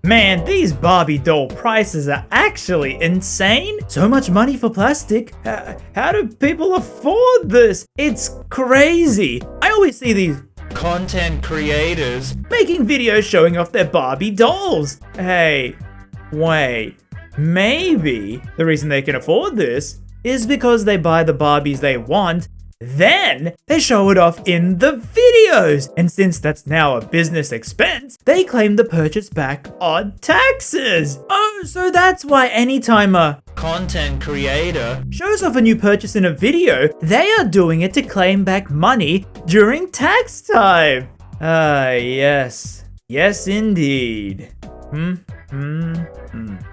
Man, these Barbie doll prices are actually insane. So much money for plastic. How do people afford this? It's crazy. I always see these content creators making videos showing off their Barbie dolls. Hey, wait. Maybe the reason they can afford this is because they buy the Barbies they want, then they show it off in the videos. And since that's now a business expense, they claim the purchase back on taxes. Oh, so that's why anytime a content creator shows off a new purchase in a video, they are doing it to claim back money during tax time. Yes. Yes, indeed.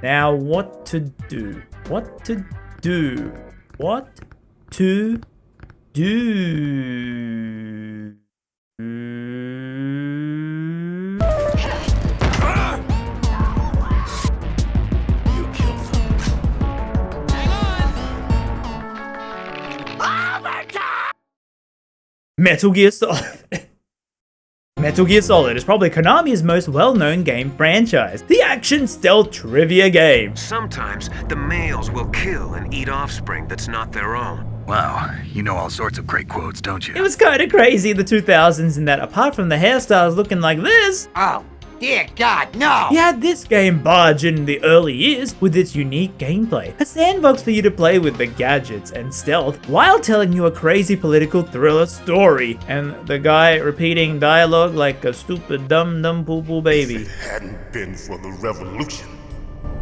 Now what to do? What to do? What to do? Metal Gear Solid. Metal Gear Solid is probably Konami's most well-known game franchise, the action stealth trivia game. Sometimes the males will kill and eat offspring that's not their own. Wow, you know all sorts of great quotes, don't you? It was kind of crazy in the 2000s in that apart from the hairstyles looking like this, Oh, dear God, no! you had this game barge in the early years with its unique gameplay, a sandbox for you to play with the gadgets and stealth while telling you a crazy political thriller story, and the guy repeating dialogue like a stupid dumb poo-poo baby. If it hadn't been for the revolution.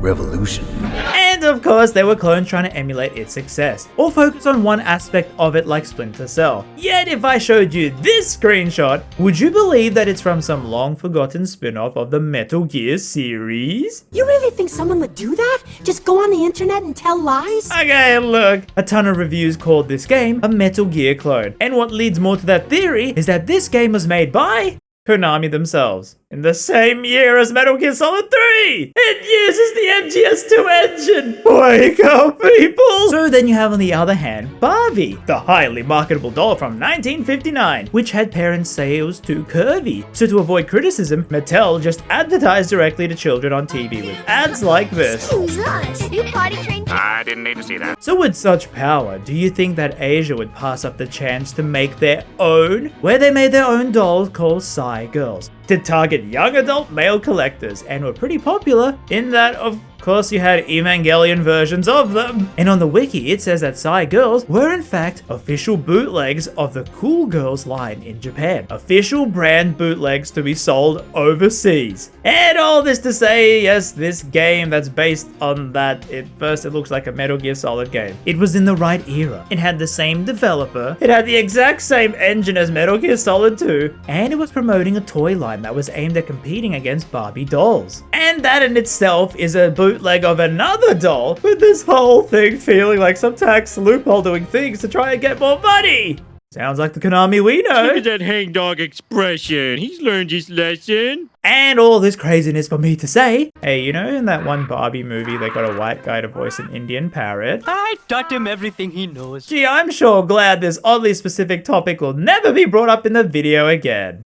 Revolution. And of course, they were clones trying to emulate its success, or focus on one aspect of it like Splinter Cell. Yet if I showed you this screenshot, would you believe that it's from some long forgotten spin-off of the Metal Gear series? You really think someone would do that? Just go on the internet and tell lies? Okay, look, a ton of reviews called this game a Metal Gear clone, and what leads more to that theory is that this game was made by Konami themselves, in the same year as Metal Gear Solid 3! It uses the MGS2 engine! Wake up, people! So then you have on the other hand, Barbie, the highly marketable doll from 1959, which had parents say it was too curvy. So to avoid criticism, Mattel just advertised directly to children on TV with ads like this. Who's us? You potty trained? I didn't need to see that. So with such power, do you think that Asia would pass up the chance to make their own? Where they made their own dolls called Girls to target young adult male collectors, and were pretty popular in that, of course, you had Evangelion versions of them. And on the wiki, it says that Girls were in fact official bootlegs of the Cool Girls line in Japan. Official brand bootlegs to be sold overseas. And all this to say, yes, this game that's based on that, it looks like a Metal Gear Solid game. It was in the right era. It had the same developer. It had the exact same engine as Metal Gear Solid 2. And it was promoting a toy line that was aimed at competing against Barbie dolls. And that in itself is a bootleg of another doll, with this whole thing feeling like some tax loophole doing things to try and get more money. Sounds like the Konami we know. Look at that hangdog expression. He's learned his lesson. And all this craziness for me to say, hey, you know in that one Barbie movie they got a white guy to voice an Indian parrot? I taught him everything he knows. Gee, I'm sure glad this oddly specific topic will never be brought up in the video again.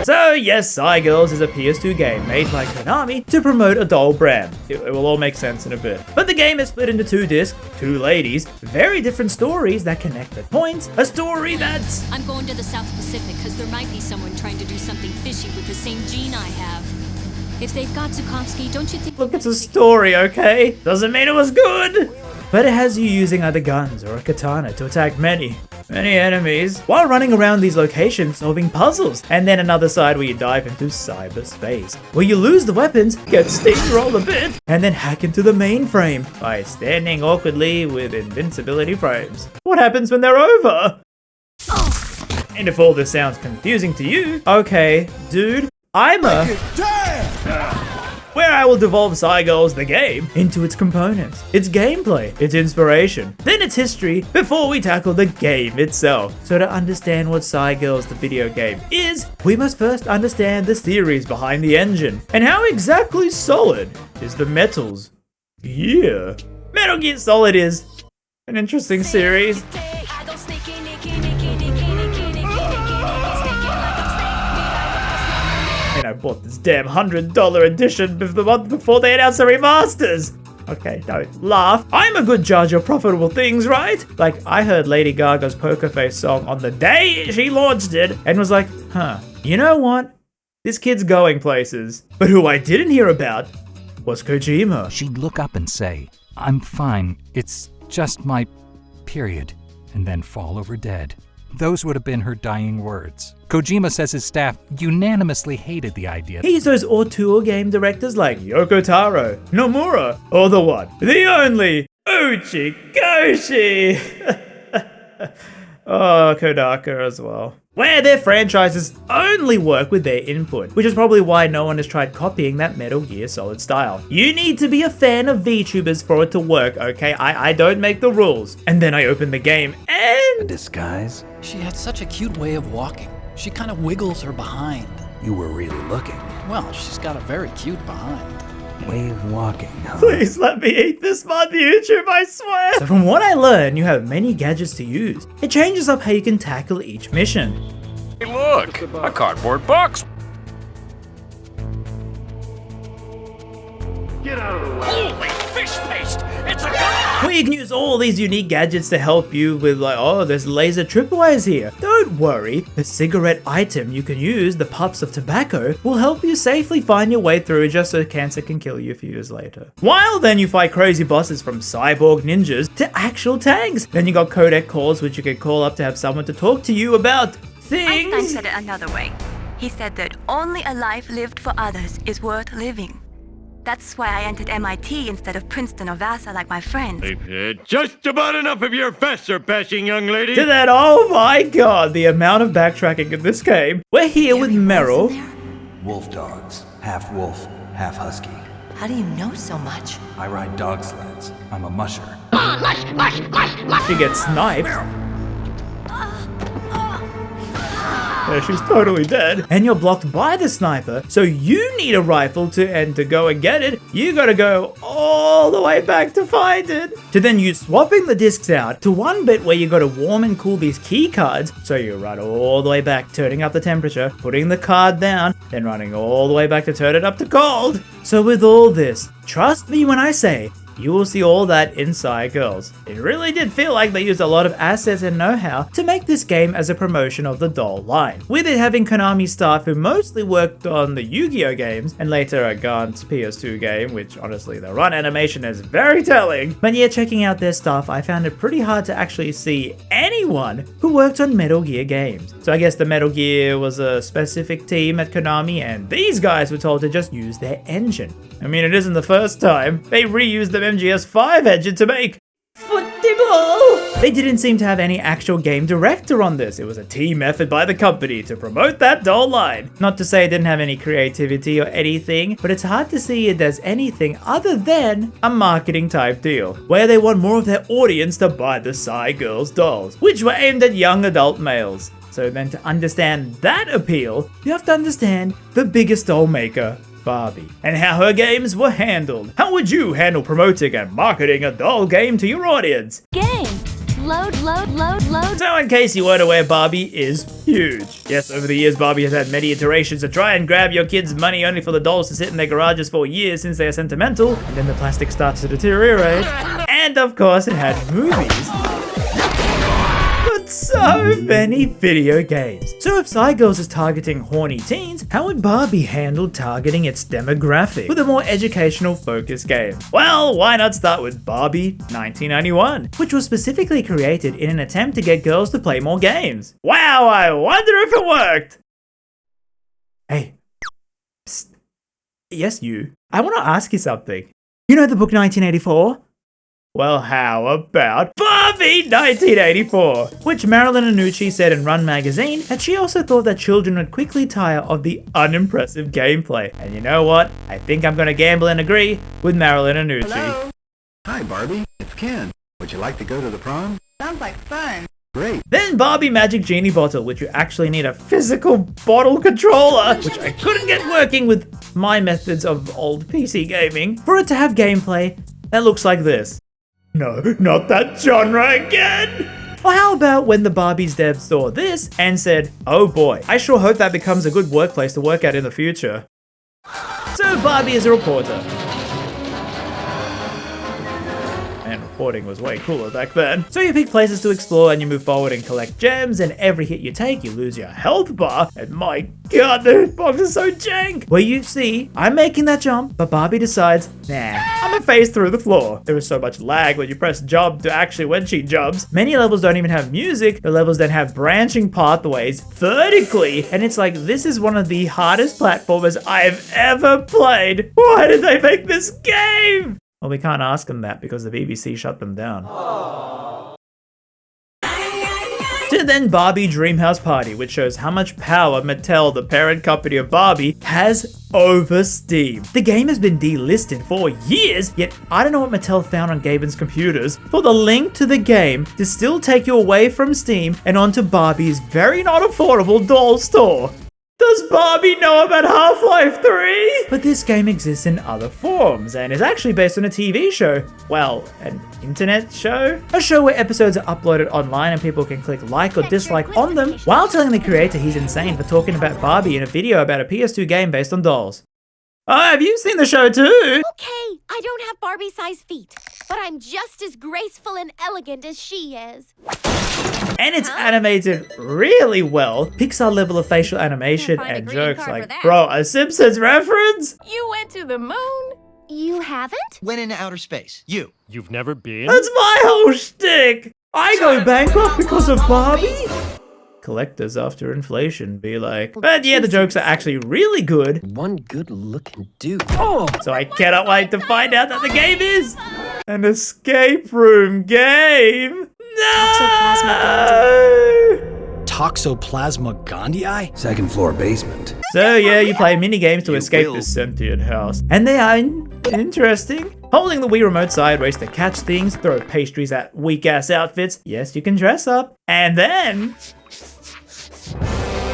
So yes, Girls is a PS2 game made by Konami to promote a doll brand. It will all make sense in a bit. But the game is split into 2 discs, 2 ladies, very different stories that connect at points, a story that's... I'm going to the South Pacific because there might be someone trying to do something fishy with the same gene I have. If they've got Zukovsky, don't you think... Look, it's a story, okay? Doesn't mean it was good! But it has you using either guns or a katana to attack many enemies, while running around these locations solving puzzles, and then another side where you dive into cyberspace, where you lose the weapons, get steamrolled a bit, and then hack into the mainframe by standing awkwardly with invincibility frames. What happens when they're over? And if all this sounds confusing to you, okay, dude, I'm a... where I will devolve Girls the game into its components, its gameplay, its inspiration, then its history, before we tackle the game itself. So to understand what Girls the video game is, we must first understand the theories behind the engine, and how exactly solid is the Metal Gear. Metal Gear Solid is an interesting series. bought this damn $100 edition the month before they announced the remasters. Okay, don't laugh. I'm a good judge of profitable things, right? Like, I heard Lady Gaga's Poker Face song on the day she launched it and was like, you know what? This kid's going places. But who I didn't hear about was Kojima. She'd look up and say, "I'm fine, it's just my period," and then fall over dead. Those would have been her dying words. Kojima says his staff unanimously hated the idea. He's those auteur game directors like Yoko Taro, Nomura, or the one, the only, Uchikoshi. Oh, Kodaka as well. Where their franchises only work with their input, which is probably why no one has tried copying that Metal Gear Solid style. You need to be a fan of VTubers for it to work, okay? I don't make the rules. And then I open the game and... A disguise? She had such a cute way of walking. She kind of wiggles her behind. You were really looking. Well, she's got a very cute behind. Way of walking, huh? Please let me eat this mod YouTube, I swear! So from what I learned, you have many gadgets to use. It changes up how you can tackle each mission. Hey, look! A cardboard box! Get out of the way. Holy fish paste! It's a gun! Well, you can use all these unique gadgets to help you with like, oh, there's laser tripwires here. Don't worry, the cigarette item you can use, the puffs of tobacco, will help you safely find your way through just so cancer can kill you a few years later. While then you fight crazy bosses from cyborg ninjas to actual tanks. Then you got codec calls which you can call up to have someone to talk to you about things. Einstein said it another way. He said that only a life lived for others is worth living. That's why I entered MIT instead of Princeton or Vassar like my friends. I've had just about enough of your Vassar bashing, young lady. To that, oh my god, the amount of backtracking in this game. We're here with Meryl. Wolf dogs. Half wolf, half husky. How do you know so much? I ride dog sleds. I'm a musher. She gets sniped. Yeah, she's totally dead. And you're blocked by the sniper, so you need a rifle to go and get it. You gotta go all the way back to find it. To then use swapping the discs out to one bit where you gotta warm and cool these key cards. So you run all the way back, turning up the temperature, putting the card down, then running all the way back to turn it up to cold. So with all this, trust me when I say, you will see all that in Psy Girls. It really did feel like they used a lot of assets and know-how to make this game as a promotion of the doll line. With it having Konami staff who mostly worked on the Yu-Gi-Oh games and later a Gantz PS2 game, which honestly the run animation is very telling. But yeah, checking out their stuff, I found it pretty hard to actually see anyone who worked on Metal Gear games. So I guess the Metal Gear was a specific team at Konami and these guys were told to just use their engine. I mean, it isn't the first time. They reused the MGS5 engine to make football. They didn't seem to have any actual game director on this. It was a team effort by the company to promote that doll line. Not to say it didn't have any creativity or anything, but it's hard to see it as anything other than a marketing type deal, where they want more of their audience to buy the Psy Girls dolls, which were aimed at young adult males. So then to understand that appeal, you have to understand the biggest doll maker, Barbie, and how her games were handled. How would you handle promoting and marketing a doll game to your audience? Game. Load. So in case you weren't aware, Barbie is huge. Yes, over the years, Barbie has had many iterations to try and grab your kids' money only for the dolls to sit in their garages for years since they are sentimental, and then the plastic starts to deteriorate. And of course, it had movies. So many video games. So if Psy Girls is targeting horny teens, how would Barbie handle targeting its demographic with a more educational focused game? Well, why not start with Barbie 1991, which was specifically created in an attempt to get girls to play more games. Wow, I wonder if it worked! Hey. Psst. Yes, you. I want to ask you something. You know the book 1984? Well, how about Barbie 1984? Which Marilyn Annucci said in Run magazine that she also thought that children would quickly tire of the unimpressive gameplay. And you know what? I think I'm gonna gamble and agree with Marilyn Annucci. Hello? Hi, Barbie. It's Ken. Would you like to go to the prom? Sounds like fun. Great. Then Barbie Magic Genie Bottle, which you actually need a physical bottle controller, which I couldn't get working with my methods of old PC gaming, for it to have gameplay that looks like this. No, not that genre again! Or how about when the Barbie's devs saw this and said, oh boy, I sure hope that becomes a good workplace to work at in the future. So Barbie is a reporter. And reporting was way cooler back then. So you pick places to explore and you move forward and collect gems, and every hit you take, you lose your health bar. And my god, the hitbox is so jank. Where you see, I'm making that jump, but Barbie decides, nah, I'm gonna phase through the floor. There is so much lag when you press jump to actually when she jumps. Many levels don't even have music. The levels then have branching pathways vertically. And it's like, this is one of the hardest platformers I've ever played. Why did they make this game? Well, we can't ask them that because the BBC shut them down. To then Barbie Dreamhouse Party, which shows how much power Mattel, the parent company of Barbie, has over Steam. The game has been delisted for years, yet I don't know what Mattel found on Gaben's computers for the link to the game to still take you away from Steam and onto Barbie's very not affordable doll store. Does Barbie know about Half-Life 3? But this game exists in other forms and is actually based on a TV show. Well, an internet show? A show where episodes are uploaded online and people can click like or dislike on them while telling the creator he's insane for talking about Barbie in a video about a PS2 game based on dolls. Oh, have you seen the show too? Okay, I don't have Barbie-sized feet, but I'm just as graceful and elegant as she is. And it's animated really well. Pixar level of facial animation and jokes like, bro, a Simpsons reference? You went to the moon? You haven't? Went into outer space. You've never been? That's my whole shtick! I go bankrupt because of Barbie? Collectors after inflation be like, but yeah, the jokes are actually really good. One good-looking dude. So I cannot wait to find out that the game is an escape room game. No! Toxoplasma gondii? Second floor basement. So yeah, you play mini games to escape this sentient house. And they are interesting. Holding the Wii remote sideways to catch things, throw pastries at weak-ass outfits. Yes, you can dress up. And then...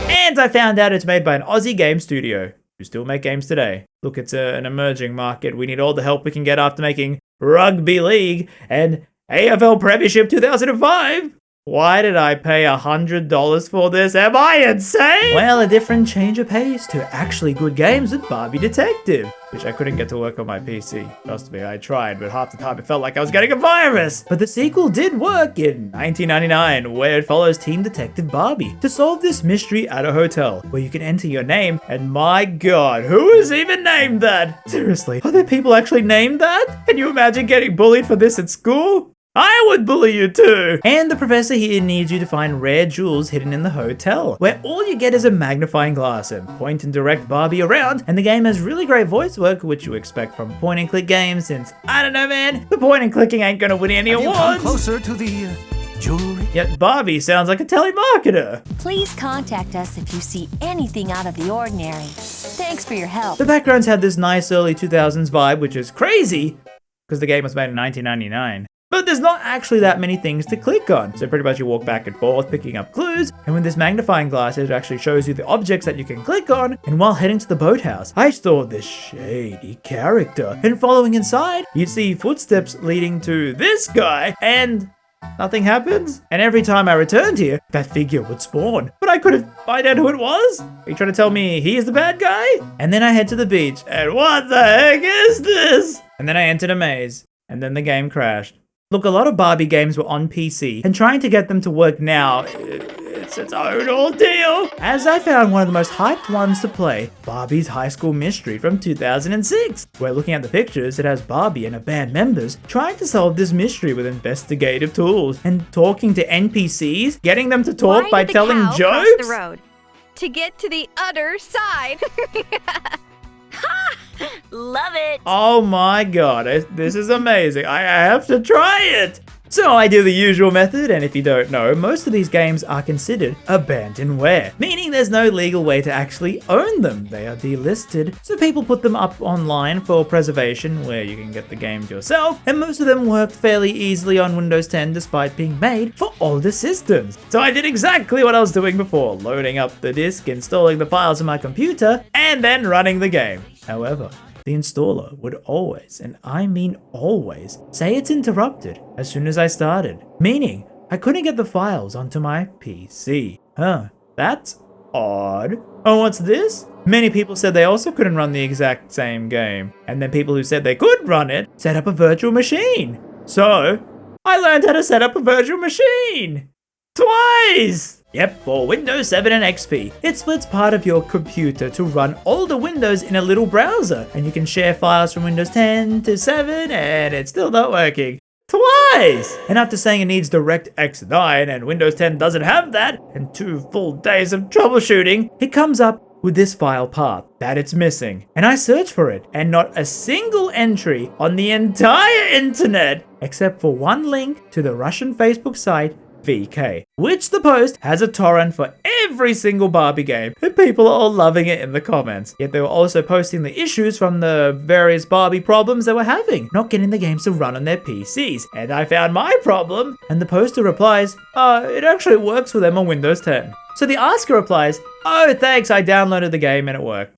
And I found out it's made by an Aussie game studio, who still make games today. Look, it's an emerging market. We need all the help we can get after making Rugby League and AFL Premiership 2005. Why did I pay $100 for this? Am I insane? Well, a different change of pace to actually good games with Barbie Detective, which I couldn't get to work on my PC. Trust me, I tried, but half the time it felt like I was getting a virus. But the sequel did work in 1999, where it follows Team Detective Barbie to solve this mystery at a hotel, where you can enter your name, and my god, who is even named that? Seriously, are there people actually named that? Can you imagine getting bullied for this at school? I would bully you too! And the professor here needs you to find rare jewels hidden in the hotel, where all you get is a magnifying glass and point and direct Barbie around, and the game has really great voice work, which you expect from point and click games, since, I don't know man, the point and clicking ain't gonna win any awards! Come closer to the jewelry. Yet Barbie sounds like a telemarketer! Please contact us if you see anything out of the ordinary. Thanks for your help. The backgrounds had this nice early 2000s vibe, which is crazy, because the game was made in 1999. But there's not actually that many things to click on, so pretty much you walk back and forth picking up clues, and with this magnifying glass it actually shows you the objects that you can click on, and while heading to the boathouse, I saw this shady character, and following inside, you'd see footsteps leading to this guy, and nothing happens. And every time I returned here, that figure would spawn, but I couldn't find out who it was. Are you trying to tell me he is the bad guy? And then I head to the beach, and what the heck is this? And then I entered a maze, and then the game crashed. Look, a lot of Barbie games were on PC, and trying to get them to work now, it's its own ordeal. As I found one of the most hyped ones to play, Barbie's High School Mystery from 2006, where looking at the pictures, it has Barbie and her band members trying to solve this mystery with investigative tools, and talking to NPCs, getting them to talk by telling jokes. Cross the road to get to the other side. Love it! Oh my god, this is amazing. I have to try it! So I do the usual method, and if you don't know, most of these games are considered abandonware, meaning there's no legal way to actually own them. They are delisted, so people put them up online for preservation, where you can get the games yourself, and most of them worked fairly easily on Windows 10 despite being made for older systems. So I did exactly what I was doing before, loading up the disc, installing the files on my computer, and then running the game. However, the installer would always, and I mean always, say it's interrupted as soon as I started. Meaning, I couldn't get the files onto my PC. Huh, that's odd. Oh, what's this? Many people said they also couldn't run the exact same game. And then people who said they could run it set up a virtual machine. So, I learned how to set up a virtual machine. Twice! Yep, for Windows 7 and XP. It splits part of your computer to run older Windows in a little browser. And you can share files from Windows 10 to 7 and it's still not working. Twice! And after saying it needs DirectX 9 and Windows 10 doesn't have that, and 2 full days of troubleshooting, it comes up with this file path that it's missing. And I search for it, and not a single entry on the entire internet, except for one link to the Russian Facebook site VK, which the post has a torrent for every single Barbie game, and people are all loving it in the comments. Yet they were also posting the issues from the various Barbie problems they were having, not getting the games to run on their PCs. And I found my problem, and the poster replies, it actually works for them on Windows 10. So the ASKA replies, oh thanks, I downloaded the game and it worked.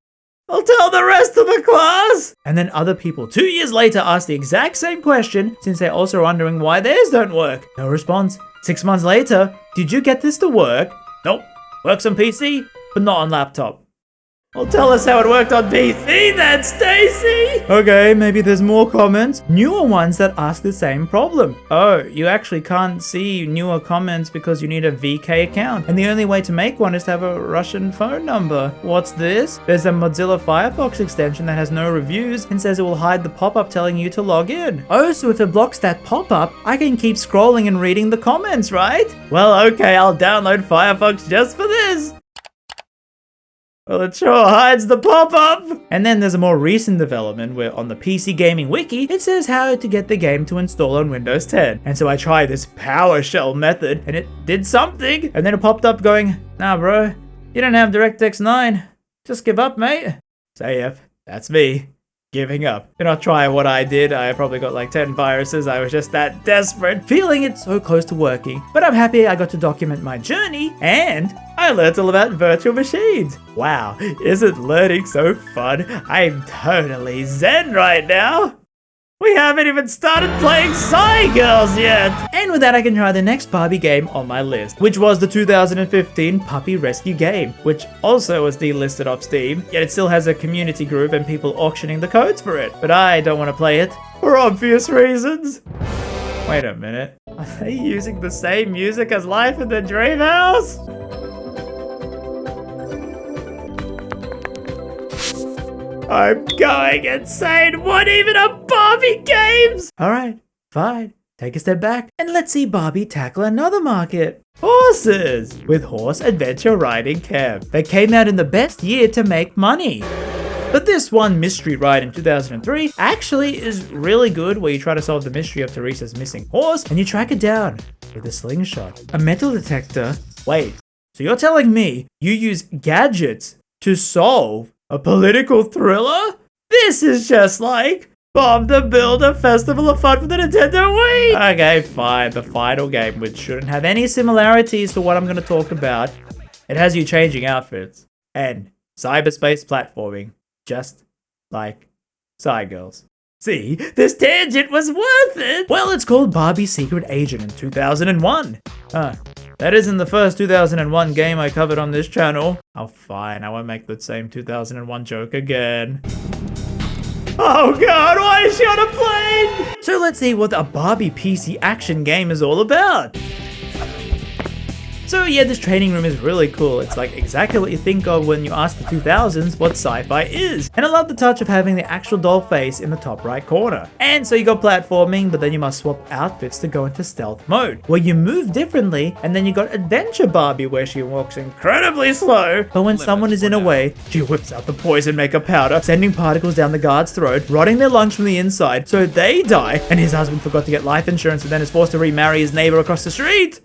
I'll tell the rest of the class! And then other people 2 years later ask the exact same question, since they're also wondering why theirs don't work. No response. 6 months later, did you get this to work? Nope. Works on PC, but not on laptop. Well, tell us how it worked on PC then, Stacy! Okay, maybe there's more comments. Newer ones that ask the same problem. Oh, you actually can't see newer comments because you need a VK account. And the only way to make one is to have a Russian phone number. What's this? There's a Mozilla Firefox extension that has no reviews and says it will hide the pop-up telling you to log in. Oh, so if it blocks that pop-up, I can keep scrolling and reading the comments, right? Well, okay, I'll download Firefox just for this. Well, it sure hides the pop-up! And then there's a more recent development where on the PC Gaming Wiki, it says how to get the game to install on Windows 10. And so I tried this PowerShell method, and it did something, and then it popped up going, nah bro, you don't have DirectX 9. Just give up, mate. So yep, that's me. Giving up. Do not try what I did. I probably got like 10 viruses. I was just that desperate, feeling it so close to working. But I'm happy I got to document my journey, and I learned all about virtual machines. Wow, isn't learning so fun? I'm totally zen right now. We haven't even started playing Psy Girls yet! And with that, I can try the next Barbie game on my list, which was the 2015 Puppy Rescue game, which also was delisted off Steam, yet it still has a community group and people auctioning the codes for it. But I don't want to play it, for obvious reasons. Wait a minute, are they using the same music as Life in the Dream House? I'm going insane! What even are Barbie games? Alright, fine. Take a step back and let's see Barbie tackle another market. Horses! With Horse Adventure Riding Camp. They came out in the best year to make money. But this one mystery ride in 2003 actually is really good, where you try to solve the mystery of Teresa's missing horse and you track it down with a slingshot, a metal detector. Wait, so you're telling me you use gadgets to solve a political thriller? This is just like Bob the Builder Festival of Fun for the Nintendo Wii! Okay, fine. The final game, which shouldn't have any similarities to what I'm going to talk about. It has you changing outfits. And cyberspace platforming. Just like Psy Girls. See, this tangent was worth it! Well, it's called Barbie Secret Agent in 2001. That isn't the first 2001 game I covered on this channel. Oh fine, I won't make the same 2001 joke again. Oh god, why is she on a plane? So let's see what a Barbie PC action game is all about. So yeah, this training room is really cool. It's like exactly what you think of when you ask the 2000s what sci-fi is. And I love the touch of having the actual doll face in the top right corner. And so you got platforming, but then you must swap outfits to go into stealth mode, where you move differently. And then you got Adventure Barbie, where she walks incredibly slow, but when someone is in a way, she whips out the poison maker powder, sending particles down the guard's throat, rotting their lungs from the inside, so they die, and his husband forgot to get life insurance and then is forced to remarry his neighbor across the street.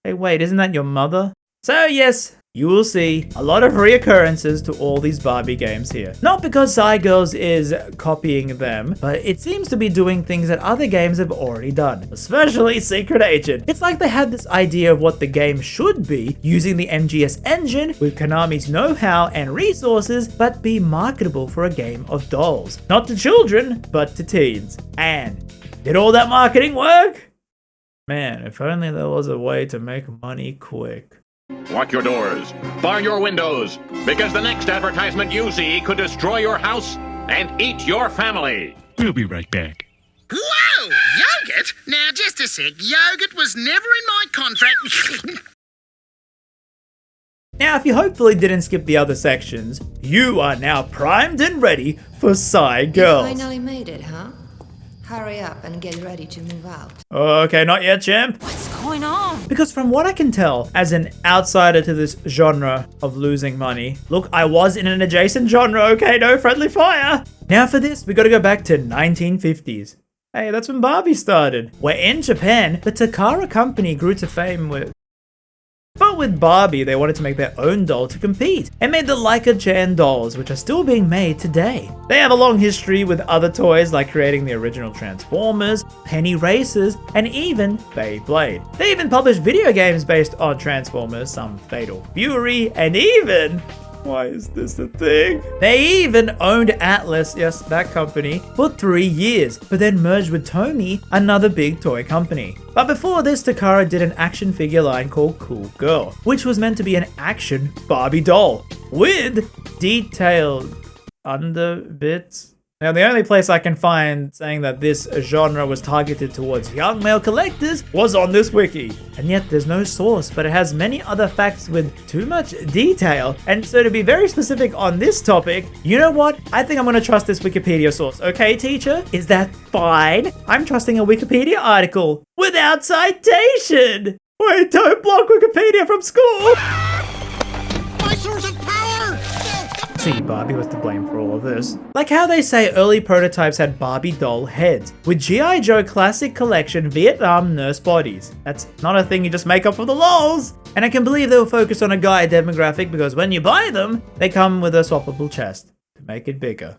Hey, wait, isn't that your mother? So yes, you will see a lot of reoccurrences to all these Barbie games here. Not because Psy Girls is copying them, but it seems to be doing things that other games have already done, especially Secret Agent. It's like they had this idea of what the game should be, using the MGS engine with Konami's know-how and resources, but be marketable for a game of dolls. Not to children, but to teens. And did all that marketing work? Man, if only there was a way to make money quick. Lock your doors, bar your windows, because the next advertisement you see could destroy your house and eat your family. We'll be right back. Whoa! Yogurt? Now, just a sec. Yogurt was never in my contract. Now, if you hopefully didn't skip the other sections, you are now primed and ready for Psy Girls. You finally made it, huh? Hurry up and get ready to move out. Okay, not yet, champ. What's going on? Because from what I can tell, as an outsider to this genre of losing money, look, I was in an adjacent genre, okay, no friendly fire. Now for this, we gotta go back to 1950s. Hey, that's when Barbie started. Where in Japan, the Takara company grew to fame with... But with Barbie, they wanted to make their own doll to compete, and made the Leica-chan dolls, which are still being made today. They have a long history with other toys like creating the original Transformers, Penny Racers, and even Beyblade. They even published video games based on Transformers, some Fatal Fury, and even... Why is this a thing? They even owned Atlas, yes, that company, for 3 years, but then merged with Tomy, another big toy company. But before this, Takara did an action figure line called Cool Girl, which was meant to be an action Barbie doll with detailed underbits. Now, the only place I can find saying that this genre was targeted towards young male collectors was on this wiki. And yet there's no source, but it has many other facts with too much detail. And so to be very specific on this topic, you know what? I think I'm gonna trust this Wikipedia source. Okay, teacher? Is that fine? I'm trusting a Wikipedia article without citation. Wait, don't block Wikipedia from school. My source of power! See, Barbie was to blame for all of this. Like how they say early prototypes had Barbie doll heads, with G.I. Joe Classic Collection Vietnam nurse bodies. That's not a thing you just make up for the lols! And I can believe they were focused on a guy demographic because when you buy them, they come with a swappable chest to make it bigger.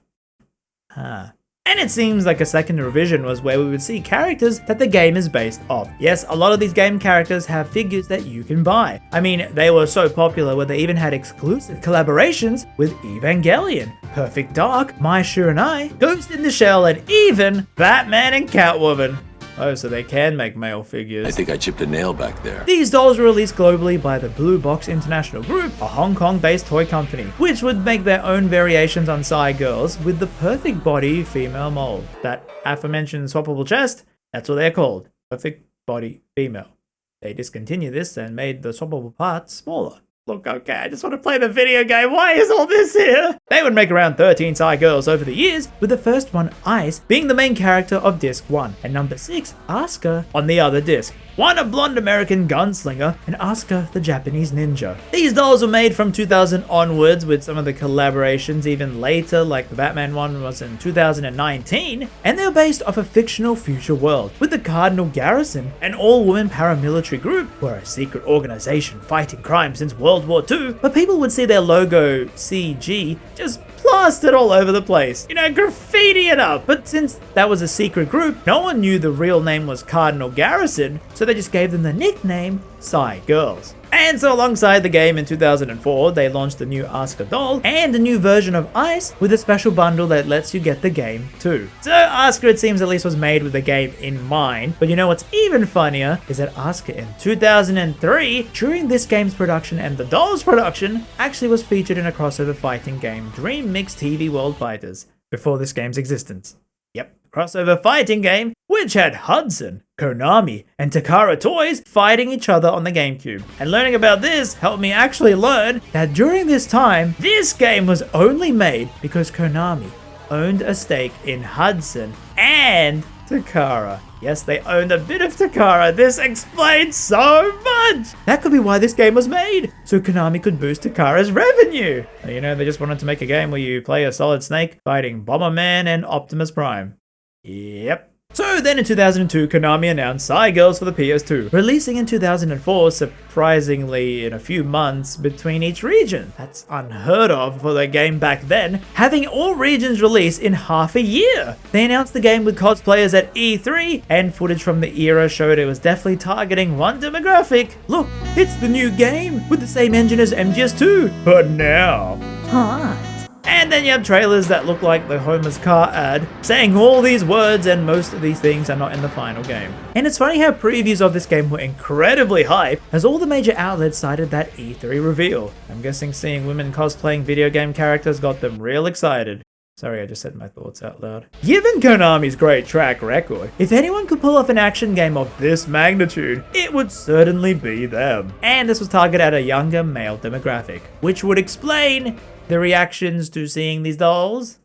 Huh. And it seems like a second revision was where we would see characters that the game is based off. Yes, a lot of these game characters have figures that you can buy. I mean, they were so popular where they even had exclusive collaborations with Evangelion, Perfect Dark, My Shiranai, Ghost in the Shell, and even Batman and Catwoman. Oh, so they can make male figures. I think I chipped a nail back there. These dolls were released globally by the Blue Box International Group, a Hong Kong-based toy company, which would make their own variations on Psy Girls with the perfect body female mold. That aforementioned swappable chest, that's what they're called. Perfect body female. They discontinued this and made the swappable parts smaller. Look, okay, I just want to play the video game. Why is all this here? They would make around 13 Psy Girls over the years, with the first one, Ice, being the main character of Disc 1, and number 6, ASKA, on the other disc. One a blonde American gunslinger, and ASKA the Japanese ninja. These dolls were made from 2000 onwards, with some of the collaborations even later, like the Batman one was in 2019, and they were based off a fictional future world, with the Cardinal Garrison, an all-woman paramilitary group, who are a secret organization fighting crime since World War II, but people would see their logo, CG, just plastered all over the place. You know, graffiti it up. But since that was a secret group, no one knew the real name was Cardinal Garrison, so they just gave them the nickname Psy Girls. And so alongside the game in 2004, they launched the new ASKA doll and a new version of Ice with a special bundle that lets you get the game too. So ASKA, it seems, at least was made with the game in mind. But you know what's even funnier is that ASKA in 2003, during this game's production and the doll's production, actually was featured in a crossover fighting game, Dream Mix TV World Fighters, before this game's existence. Yep, crossover fighting game, which had Hudson, Konami, and Takara Toys fighting each other on the GameCube. And learning about this helped me actually learn that during this time, this game was only made because Konami owned a stake in Hudson and Takara. Yes, they owned a bit of Takara. This explains so much. That could be why this game was made, so Konami could boost Takara's revenue. You know, they just wanted to make a game where you play a Solid Snake fighting Bomberman and Optimus Prime. Yep. So then in 2002, Konami announced Psy Girls for the PS2, releasing in 2004, surprisingly in a few months between each region. That's unheard of for the game back then, having all regions released in half a year. They announced the game with cosplayers at E3, and footage from the era showed it was definitely targeting one demographic. Look, it's the new game with the same engine as MGS2, but now Hot. And then you have trailers that look like the Homer's car ad, saying all these words, and most of these things are not in the final game. And it's funny how previews of this game were incredibly hype, as all the major outlets cited that E3 reveal. I'm guessing seeing women cosplaying video game characters got them real excited. Sorry, I just said my thoughts out loud. Given Konami's great track record, if anyone could pull off an action game of this magnitude, it would certainly be them. And this was targeted at a younger male demographic, which would explain the reactions to seeing these dolls.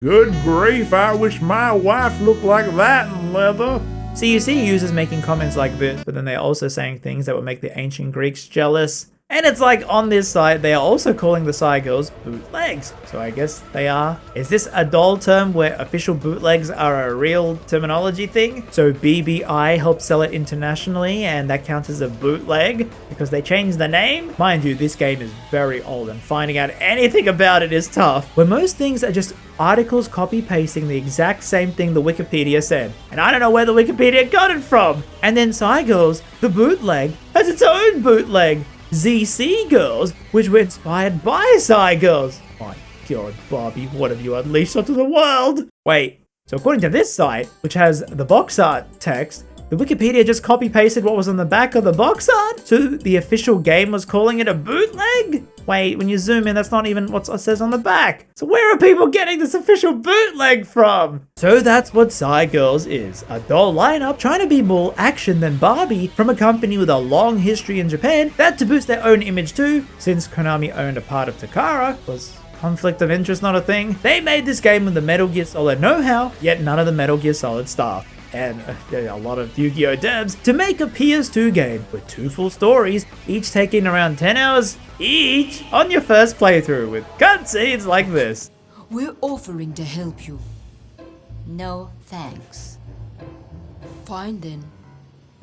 Good grief, I wish my wife looked like that in leather. So you see users making comments like this, but then they're also saying things that would make the ancient Greeks jealous. And it's like on this site, they are also calling the Psy girls bootlegs. So I guess they are. Is this a doll term where official bootlegs are a real terminology thing? So BBI helped sell it internationally and that counts as a bootleg because they changed the name? Mind you, this game is very old and finding out anything about it is tough. Where most things are just articles copy-pasting the exact same thing the Wikipedia said. And I don't know where the Wikipedia got it from. And then Psy girls, the bootleg, has its own bootleg. ZC Girls, which were inspired by Psy Girls. My god, Barbie, what have you unleashed onto the world? Wait, so according to this site, which has the box art text, the Wikipedia just copy-pasted what was on the back of the box art? So the official game was calling it a bootleg? Wait, when you zoom in, that's not even what it says on the back. So where are people getting this official bootleg from? So that's what Psy Girls is. A doll lineup trying to be more action than Barbie from a company with a long history in Japan that to boost their own image too, since Konami owned a part of Takara, was conflict of interest not a thing? They made this game with the Metal Gear Solid know-how, yet none of the Metal Gear Solid staff. And a lot of Yu-Gi-Oh! Devs to make a PS2 game with 2 full stories, each taking around 10 hours each on your first playthrough with cutscenes like this. We're offering to help you. No thanks. Fine then.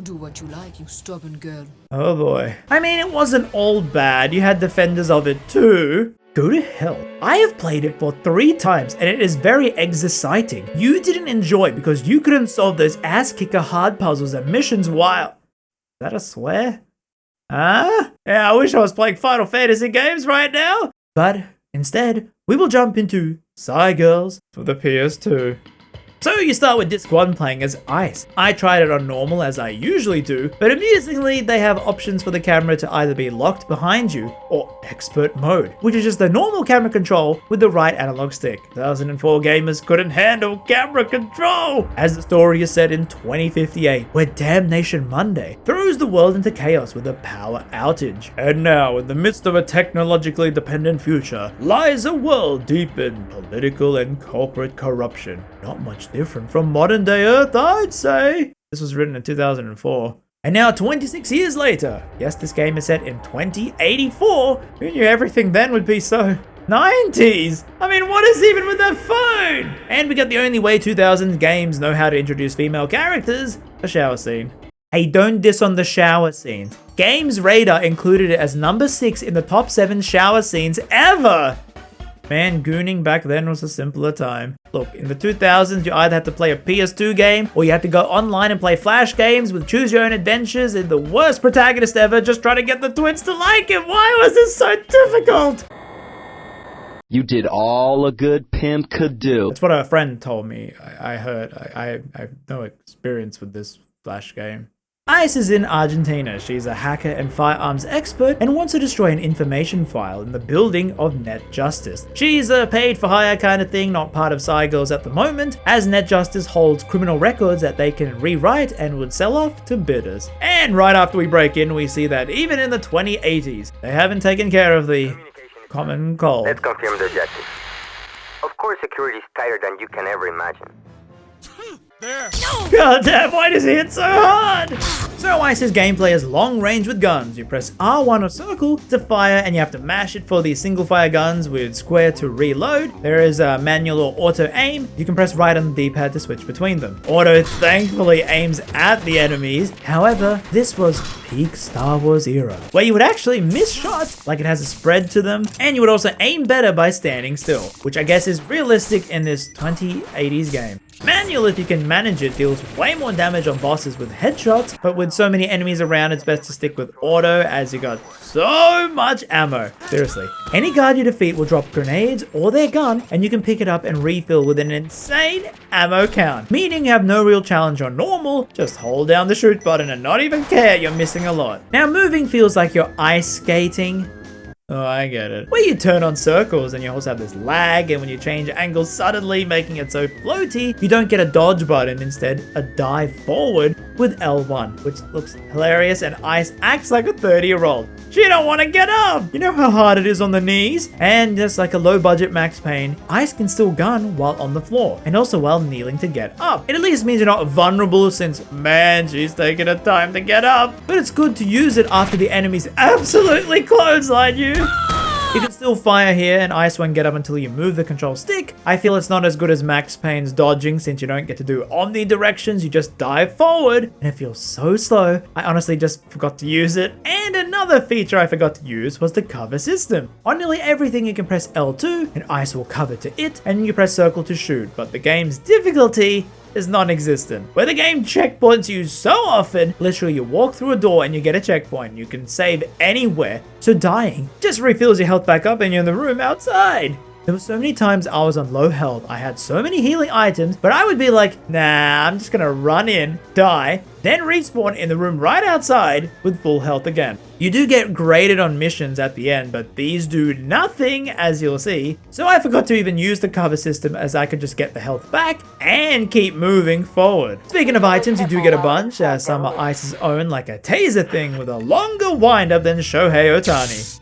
Do what you like, you stubborn girl. Oh boy. I mean, it wasn't all bad. You had defenders of it too. Go to hell. I have played it for 3 times and it is very exciting. You didn't enjoy because you couldn't solve those ass-kicker hard puzzles and missions while... Is that a swear? Huh? Yeah, I wish I was playing Final Fantasy games right now. But instead, we will jump into Psy Girls for the PS2. So you start with disc 1 playing as Ice. I tried it on normal as I usually do, but amusingly they have options for the camera to either be locked behind you or expert mode, which is just the normal camera control with the right analog stick. 2004 gamers couldn't handle camera control! As the story is set in 2058, where Damnation Monday throws the world into chaos with a power outage. And now, in the midst of a technologically dependent future, lies a world deep in political and corporate corruption. Not much different from modern day Earth, I'd say. This was written in 2004. And now 26 years later, yes, this game is set in 2084. Who knew everything then would be so 90s? I mean, what is even with that phone? And we got the only way 2000s games know how to introduce female characters, a shower scene. Hey, don't diss on the shower scenes. Games Radar included it as number 6 in the top 7 shower scenes ever. Man, gooning back then was a simpler time. Look, in the 2000s, you either had to play a PS2 game, or you had to go online and play flash games with choose your own adventures and the worst protagonist ever just trying to get the twins to like him. Why was this so difficult? You did all a good pimp could do. That's what a friend told me. I heard. I have no experience with this flash game. Ice is in Argentina. She's a hacker and firearms expert and wants to destroy an information file in the building of Net Justice. She's a paid for hire kind of thing, not part of Psy Girls at the moment, as Net Justice holds criminal records that they can rewrite and would sell off to bidders. And right after we break in, we see that even in the 2080s, they haven't taken care of the common cold. Let's confirm the objective. Of course, security is tighter than you can ever imagine. There. God damn, why does he hit so hard? So Ice's gameplay is long range with guns. You press R1 or circle to fire and you have to mash it for the single fire guns with square to reload. There is a manual or auto aim. You can press right on the D-pad to switch between them. Auto thankfully aims at the enemies. However, this was peak Star Wars era, where you would actually miss shots, like it has a spread to them, and you would also aim better by standing still, which I guess is realistic in this 2080s game. Man, manual, if you can manage it, deals way more damage on bosses with headshots, but with so many enemies around, it's best to stick with auto as you got so much ammo. Seriously, any guard you defeat will drop grenades or their gun, and you can pick it up and refill with an insane ammo count, meaning you have no real challenge on normal, just hold down the shoot button and not even care you're missing a lot. Now moving feels like you're ice skating. Oh, I get it. Where you turn on circles and you also have this lag, and when you change angles suddenly, making it so floaty, you don't get a dodge button, instead a dive forward with L1, which looks hilarious, and Ice acts like a 30-year-old. She don't want to get up! You know how hard it is on the knees? And just like a low-budget Max Payne, Ice can still gun while on the floor, and also while kneeling to get up. It at least means you're not vulnerable, since, man, she's taking her time to get up. But it's good to use it after the enemies absolutely clothesline you. You can still fire here, and Ice won't get up until you move the control stick. I feel it's not as good as Max Payne's dodging, since you don't get to do omnidirections, you just dive forward, and it feels so slow. I honestly just forgot to use it. And another feature I forgot to use was the cover system. On nearly everything you can press L2, and Ice will cover to it, and you press circle to shoot, but the game's difficulty is non-existent. Where the game checkpoints you so often, literally you walk through a door and you get a checkpoint. You can save anywhere, so dying just refills your health back up and you're in the room outside. There were so many times I was on low health, I had so many healing items, but I would be like, nah, I'm just gonna run in, die, then respawn in the room right outside with full health again. You do get graded on missions at the end, but these do nothing, as you'll see, so I forgot to even use the cover system, as I could just get the health back and keep moving forward. Speaking of items, you do get a bunch, some are Ice's own, like a taser thing with a longer windup than Shohei Ohtani.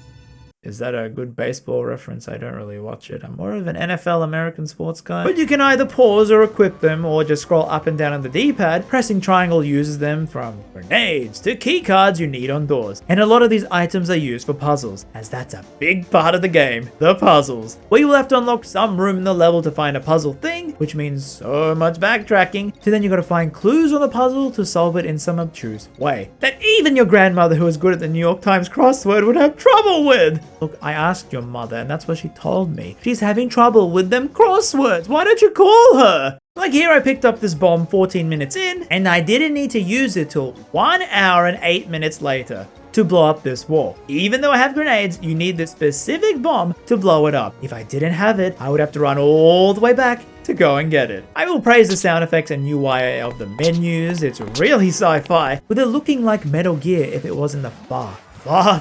Is that a good baseball reference? I don't really watch it. I'm more of an NFL American sports guy. But you can either pause or equip them, or just scroll up and down on the D-pad. Pressing triangle uses them from grenades to key cards you need on doors. And a lot of these items are used for puzzles, as that's a big part of the game, the puzzles. Where you will have to unlock some room in the level to find a puzzle thing, which means so much backtracking, so then you gotta find clues on the puzzle to solve it in some obtuse way that even your grandmother, who is good at the New York Times crossword, would have trouble with. Look, I asked your mother, and that's what she told me. She's having trouble with them crosswords. Why don't you call her? Like here, I picked up this bomb 14 minutes in, and I didn't need to use it till 1 hour and 8 minutes later to blow up this wall. Even though I have grenades, you need this specific bomb to blow it up. If I didn't have it, I would have to run all the way back to go and get it. I will praise the sound effects and UI of the menus. It's really sci-fi, with it looking like Metal Gear if it was in the far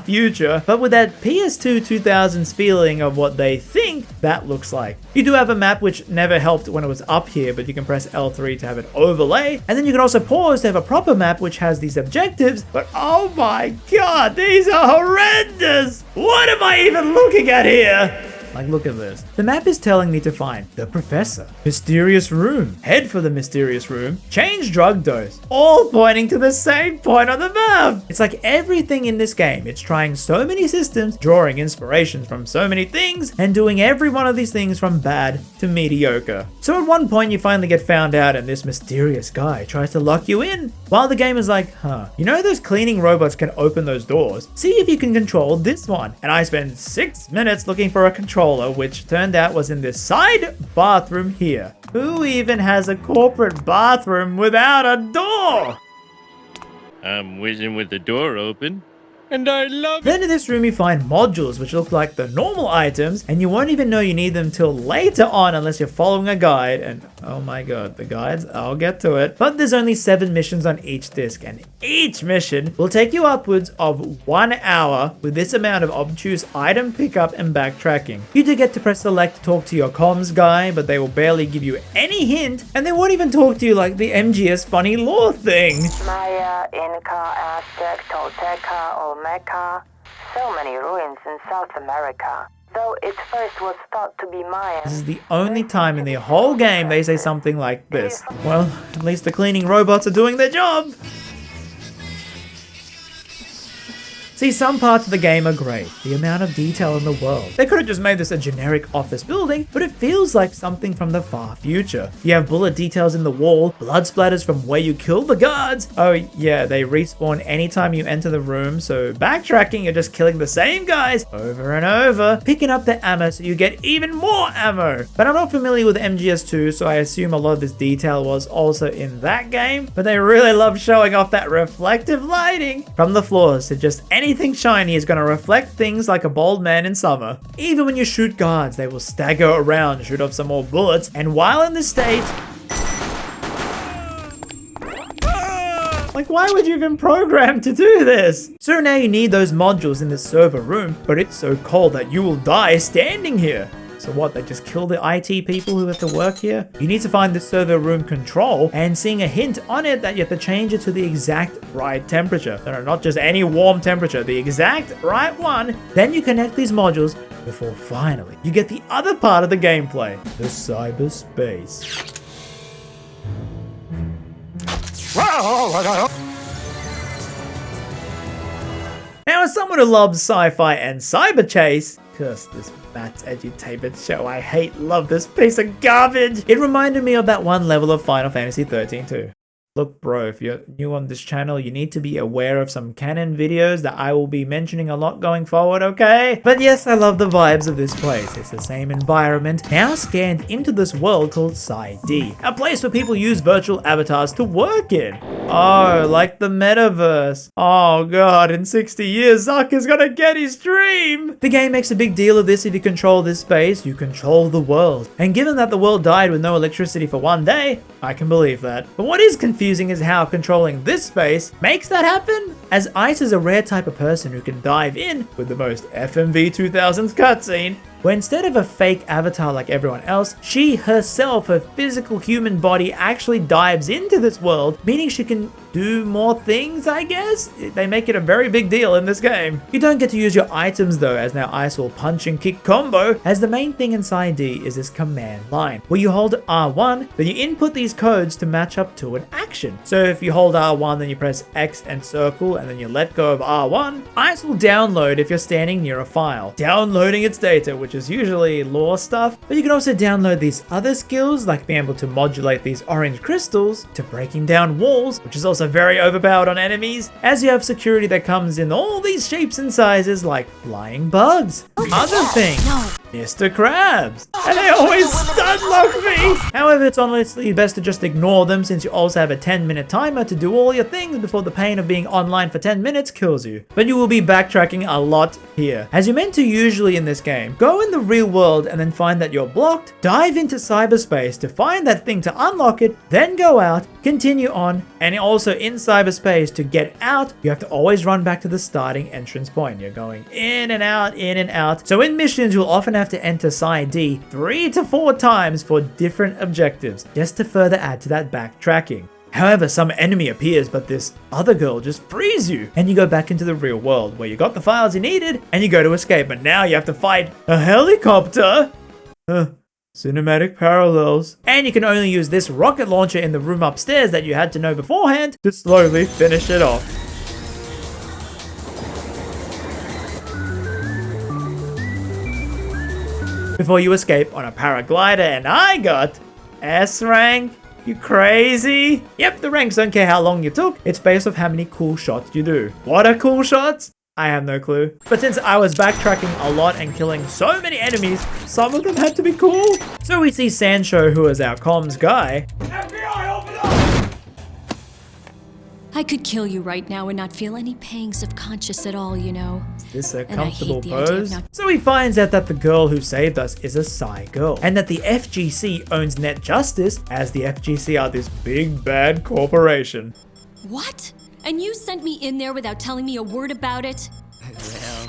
future, but with that PS2 2000s feeling of what they think that looks like. You do have a map, which never helped when it was up here, but you can press L3 to have it overlay, and then you can also pause to have a proper map which has these objectives, but oh my god, these are horrendous! What am I even looking at here? Like, look at this. The map is telling me to find the professor, mysterious room, head for the mysterious room, change drug dose, all pointing to the same point on the map. It's like everything in this game, it's trying so many systems, drawing inspirations from so many things, and doing every one of these things from bad to mediocre. So at one point you finally get found out, and this mysterious guy tries to lock you in, while the game is like, you know those cleaning robots can open those doors? See if you can control this one. And I spent 6 minutes looking for a controller, which turned out was in this side bathroom here. Who even has a corporate bathroom without a door? I'm whizzing with the door open, and I love it. Then in this room you find modules which look like the normal items, and you won't even know you need them till later on unless you're following a guide, and oh my god, the guides, I'll get to it. But there's only 7 missions on each disc, and each mission will take you upwards of 1 hour with this amount of obtuse item pickup and backtracking. You do get to press select to talk to your comms guy, but they will barely give you any hint, and they won't even talk to you like the MGS funny lore thing. Maya, Inca, Aztec, Tolteca, Olmeca, so many ruins in South America. Though it first was thought to be Mayan. This is the only time in the whole game they say something like this. Well, at least the cleaning robots are doing their job. See, some parts of the game are great. The amount of detail in the world. They could have just made this a generic office building, but it feels like something from the far future. You have bullet details in the wall, blood splatters from where you kill the guards. Oh yeah, they respawn anytime you enter the room, so backtracking, you're just killing the same guys over and over, picking up the ammo so you get even more ammo. But I'm not familiar with MGS2, so I assume a lot of this detail was also in that game, but they really love showing off that reflective lighting. From the floors to just anything shiny is going to reflect things like a bald man in summer. Even when you shoot guards, they will stagger around, shoot off some more bullets, and while in this state, like, why would you even program to do this? So now you need those modules in the server room, but it's so cold that you will die standing here. So what, they just kill the IT people who have to work here? You need to find the server room control, and seeing a hint on it that you have to change it to the exact right temperature. No, not just any warm temperature, the exact right one. Then you connect these modules before finally you get the other part of the gameplay, the cyberspace. Now, as someone who loves sci-fi and cyber chase, curse this Matt's edutainment show, I love this piece of garbage. It reminded me of that one level of Final Fantasy 13 too. Look bro, if you're new on this channel, you need to be aware of some canon videos that I will be mentioning a lot going forward, okay? But yes, I love the vibes of this place. It's the same environment, now scanned into this world called Psi-D, a place where people use virtual avatars to work in. Oh, like the metaverse. Oh god, in 60 years, Zuck is gonna get his dream! The game makes a big deal of this. If you control this space, you control the world. And given that the world died with no electricity for one day, I can believe that. But what is confusing is how controlling this space makes that happen, as Ice is a rare type of person who can dive in with the most FMV 2000s cutscene, where instead of a fake avatar like everyone else, she herself, her physical human body, actually dives into this world, meaning she can do more things, I guess? They make it a very big deal in this game. You don't get to use your items though, as now Ice will punch and kick combo, as the main thing inside D is this command line, where you hold R1, then you input these codes to match up to an action. So if you hold R1, then you press X and circle, and then you let go of R1, Ice will download if you're standing near a file, downloading its data, which is usually lore stuff, but you can also download these other skills, like being able to modulate these orange crystals, to breaking down walls, which is also very overpowered on enemies, as you have security that comes in all these shapes and sizes, like flying bugs, other things, Mr. Krabs, and they always stun lock me! However, it's honestly best to just ignore them, since you also have a 10-minute timer to do all your things before the pain of being online for 10 minutes kills you. But you will be backtracking a lot here. As you're meant to usually in this game, go in the real world and then find that you're blocked, dive into cyberspace to find that thing to unlock it, then go out, continue on, and also in cyberspace to get out, you have to always run back to the starting entrance point. You're going in and out, in and out. So in missions, you'll often have to enter Psi-D 3 to 4 times for different objectives, just to further add to that backtracking. However, some enemy appears, but this other girl just frees you, and you go back into the real world, where you got the files you needed, and you go to escape, but now you have to fight a helicopter! Cinematic parallels. And you can only use this rocket launcher in the room upstairs that you had to know beforehand to slowly finish it off. Before you escape on a paraglider, and I got S rank. You crazy? Yep, the ranks don't care how long you took, it's based off how many cool shots you do. What are cool shots? I have no clue. But since I was backtracking a lot and killing so many enemies, some of them had to be cool. So we see Sancho, who is our comms guy. FBI, open up! I could kill you right now and not feel any pangs of conscience at all, you know. Is this a comfortable pose? So he finds out that the girl who saved us is a Psi girl, and that the FGC owns Net Justice, as the FGC are this big bad corporation. What? And you sent me in there without telling me a word about it? Well,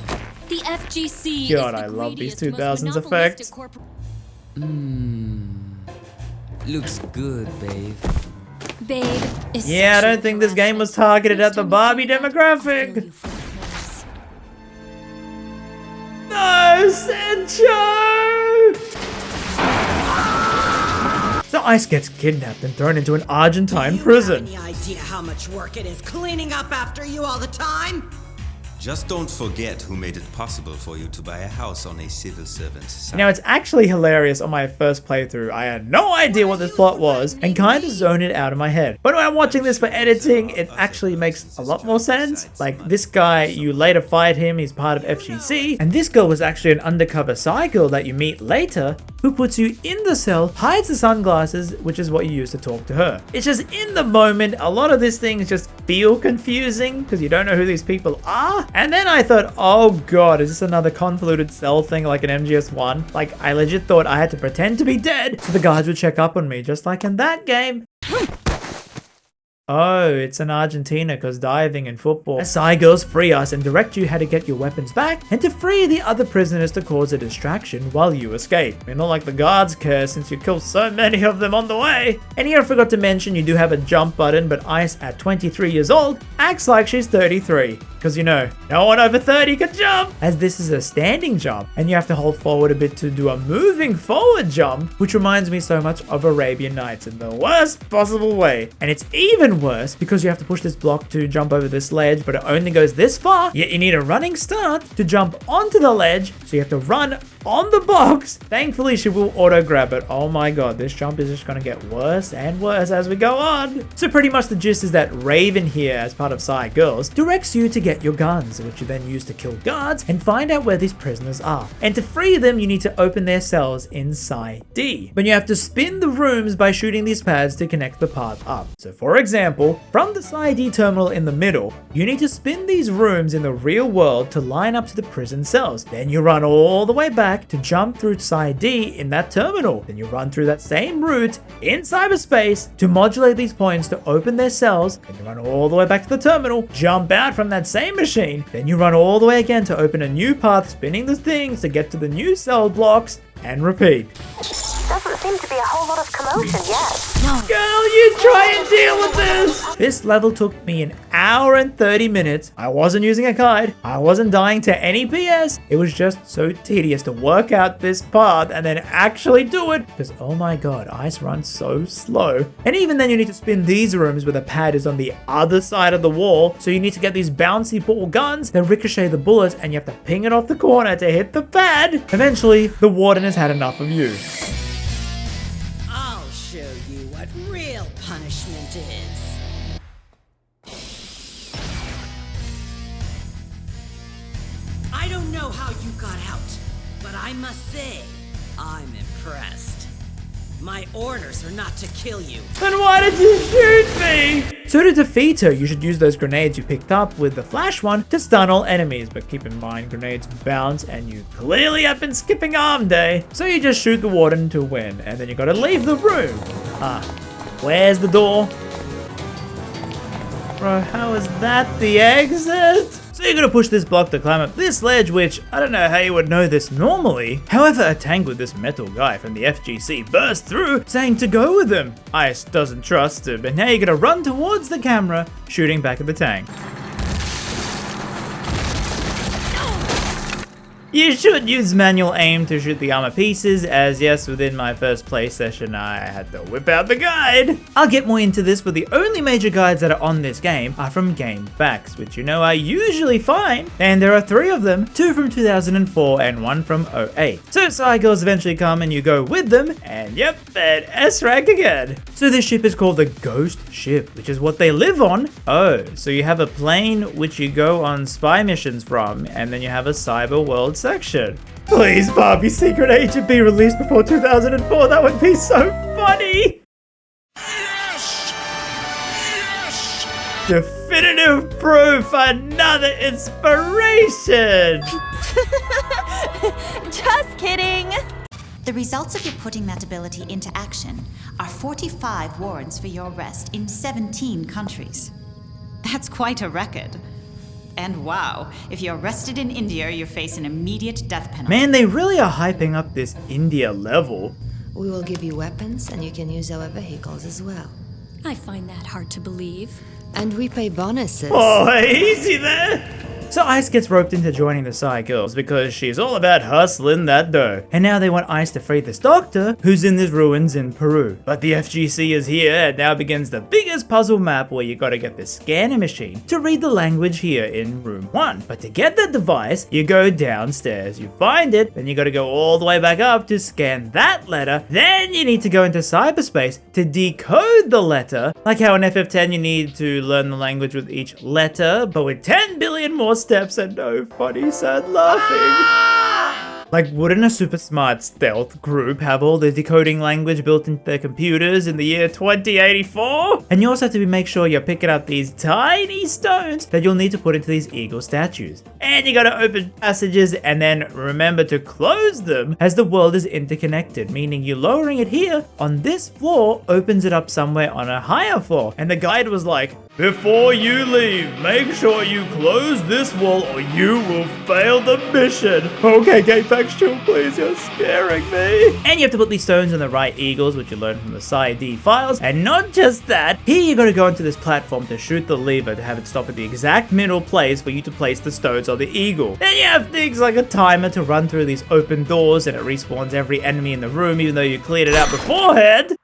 the FGC God, is I the love these greediest, 2000s effects. looks good, babe. Babe is Yeah, I don't think this game was targeted at the Barbie demographic. No, Sancho! So Ice gets kidnapped and thrown into an Argentine prison. Any idea how much work it is cleaning up after you all the time? Just don't forget who made it possible for you to buy a house on a civil servant's salary. Now, it's actually hilarious. On my first playthrough, I had no idea what this plot was and kind of zoned it out of my head. But when I'm watching this for editing, it actually makes a lot more sense. Like, this guy, you later fight him, he's part of FGC, and this girl was actually an undercover side girl that you meet later, who puts you in the cell, hides the sunglasses, which is what you use to talk to her. It's just in the moment, a lot of these things just feel confusing because you don't know who these people are. And then I thought, oh god, is this another convoluted cell thing like an MGS1? Like, I legit thought I had to pretend to be dead so the guards would check up on me, just like in that game. Oh, it's in Argentina because diving and football. Psy girls free us and direct you how to get your weapons back and to free the other prisoners to cause a distraction while you escape. I mean, not like the guards care since you killed so many of them on the way. And here I forgot to mention you do have a jump button, but Ice at 23 years old acts like she's 33. Because you know, no one over 30 can jump, as this is a standing jump and you have to hold forward a bit to do a moving forward jump, which reminds me so much of Arabian Nights in the worst possible way. And it's even worse because you have to push this block to jump over this ledge, but it only goes this far, yet you need a running start to jump onto the ledge, so you have to run on the box. Thankfully, she will auto grab it. Oh my god, this jump is just gonna get worse and worse as we go on. So pretty much the gist is that Raven here, as part of Psy Girls, directs you to get your guns, which you then use to kill guards and find out where these prisoners are. And to free them, you need to open their cells in Psy D. But you have to spin the rooms by shooting these pads to connect the path up. So for example, from the Psy D terminal in the middle, you need to spin these rooms in the real world to line up to the prison cells. Then you run all the way back to jump through Psy D in that terminal. Then you run through that same route in cyberspace to modulate these points to open their cells. Then you run all the way back to the terminal, jump out from that same machine. Then you run all the way again to open a new path, spinning the things to get to the new cell blocks, and repeat. Doesn't seem to be a whole lot of commotion yet. No. Girl, you try and deal with this! This level took me an hour and 30 minutes. I wasn't using a guide. I wasn't dying to any PS. It was just so tedious to work out this path and then actually do it. Because, oh my god, Ice runs so slow. And even then you need to spin these rooms where the pad is on the other side of the wall. So you need to get these bouncy ball guns that ricochet the bullets and you have to ping it off the corner to hit the pad. Eventually, the warden has had enough of you. I'll show you what real punishment is. I don't know how you got out, but I must say, I'm impressed. My orders are not to kill you. Then why did you shoot me? So to defeat her, you should use those grenades you picked up with the flash one to stun all enemies. But keep in mind, grenades bounce and you clearly have been skipping arm day. So you just shoot the warden to win. And then you gotta leave the room. Where's the door? Bro, how is that the exit? So you're gonna push this block to climb up this ledge, which I don't know how you would know this normally. However, a tank with this metal guy from the FGC burst through, saying to go with him. Ice doesn't trust him, and now you're gonna run towards the camera, shooting back at the tank. You should use manual aim to shoot the armor pieces, as yes, within my first play session I had to whip out the guide. I'll get more into this, but the only major guides that are on this game are from Game Facts, which you know I usually find, and there are 3 of them, 2 from 2004 and 1 from 08. So Psy Girls eventually come and you go with them, and yep, at S-rank again. So this ship is called the Ghost Ship, which is what they live on. Oh, so you have a plane which you go on spy missions from, and then you have a cyber world section. Please, Barbie Secret Agent be released before 2004. That would be so funny. Yes! Yes! Definitive proof, another inspiration. Just kidding. The results of your putting that ability into action are 45 warrants for your arrest in 17 countries. That's quite a record. And wow, if you're arrested in India, you face an immediate death penalty. Man, they really are hyping up this India level. We will give you weapons, and you can use our vehicles as well. I find that hard to believe. And we pay bonuses. Oh, easy there. So Ice gets roped into joining the Psy Girls because she's all about hustling that dough. And now they want Ice to free this doctor who's in the ruins in Peru. But the FGC is here and now begins the biggest puzzle map where you gotta get the scanner machine to read the language here in room 1. But to get that device, you go downstairs, you find it, then you gotta go all the way back up to scan that letter, then you need to go into cyberspace to decode the letter, like how in FF10 you need to learn the language with each letter, but with 10 billion more steps and no funny sad laughing. Like, wouldn't a super smart stealth group have all the decoding language built into their computers in the year 2084? And you also have to make sure you're picking up these tiny stones that you'll need to put into these eagle statues. And you gotta open passages and then remember to close them as the world is interconnected, meaning you lowering it here on this floor opens it up somewhere on a higher floor. And the guide was like, before you leave, make sure you close this wall or you will fail the mission. Okay, Game Factual, please, you're scaring me. And you have to put these stones in the right eagles, which you learn from the Psi-D files. And not just that, here you gotta go onto this platform to shoot the lever to have it stop at the exact middle place for you to place the stones on the eagle. Then you have things like a timer to run through these open doors and it respawns every enemy in the room even though you cleared it out beforehand.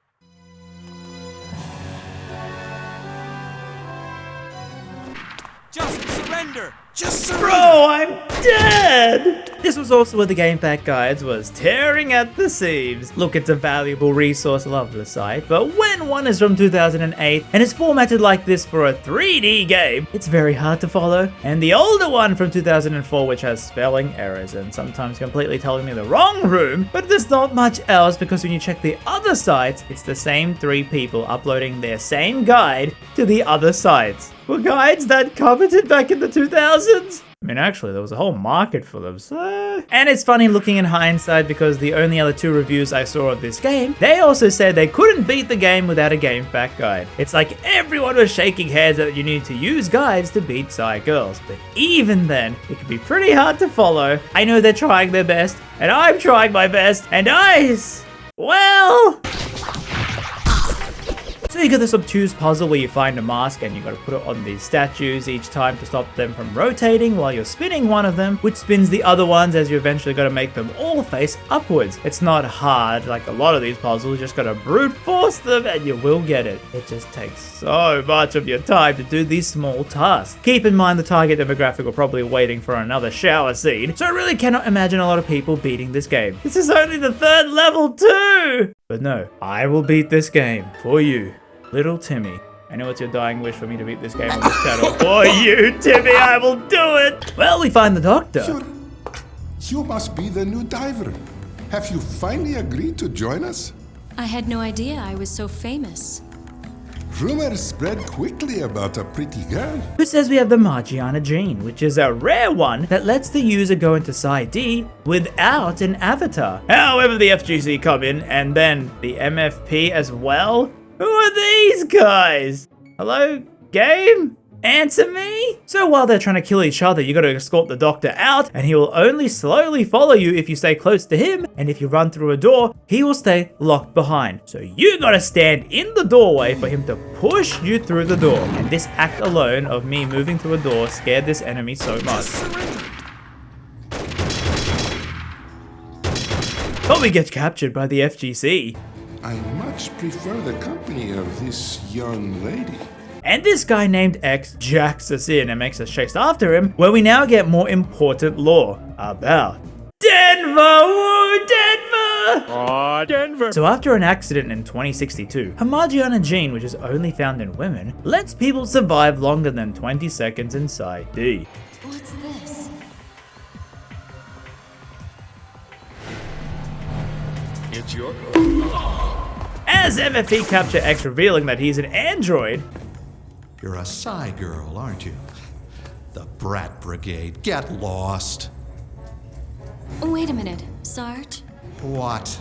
Just surrender! Just surrender! Bro, I'm dead! This was also where the Game Pack Guides was tearing at the seams. Look, it's a valuable resource, I love the site, but when one is from 2008 and is formatted like this for a 3D game, it's very hard to follow. And the older one from 2004, which has spelling errors and sometimes completely telling me the wrong room, but there's not much else because when you check the other sites, it's the same 3 people uploading their same guide to the other sites. Were guides that coveted back in the 2000s? I mean, actually, there was a whole market for them, so... And it's funny looking in hindsight because the only other 2 reviews I saw of this game, they also said they couldn't beat the game without a Game Fact guide. It's like everyone was shaking heads that you need to use guides to beat Psy Girls. But even then, it can be pretty hard to follow. I know they're trying their best, and I'm trying my best, and Ice... well... So you get this obtuse puzzle where you find a mask and you gotta put it on these statues each time to stop them from rotating while you're spinning one of them, which spins the other ones as you eventually gotta make them all face upwards. It's not hard like a lot of these puzzles, you just gotta brute force them and you will get it. It just takes so much of your time to do these small tasks. Keep in mind the target demographic are probably waiting for another shower scene, so I really cannot imagine a lot of people beating this game. This is only the 3rd level too! But no, I will beat this game for you. Little Timmy. I know it's your dying wish for me to beat this game on this channel. For you, Timmy, I will do it! Well, we find the doctor. You must be the new diver. Have you finally agreed to join us? I had no idea I was so famous. Rumors spread quickly about a pretty girl. Who says we have the Margiana gene, which is a rare one that lets the user go into Psi-D without an avatar. However, the FGC come in, and then the MFP as well. Who are these guys? Hello, game? Answer me? So while they're trying to kill each other, you gotta escort the doctor out, and he will only slowly follow you if you stay close to him, and if you run through a door, he will stay locked behind. So you gotta stand in the doorway for him to push you through the door. And this act alone of me moving through a door scared this enemy so much. But we get captured by the FGC. I much prefer the company of this young lady. And this guy named X jacks us in and makes us chase after him, where we now get more important lore about Denver! Woo, Denver! Aw, Denver! So after an accident in 2062, a Margiana gene, which is only found in women, lets people survive longer than 20 seconds in Psi-D. What's this? It's your... As MFP capture X revealing that he's an android. You're a Psy girl, aren't you? The Brat Brigade, get lost. Wait a minute, Sarge. What?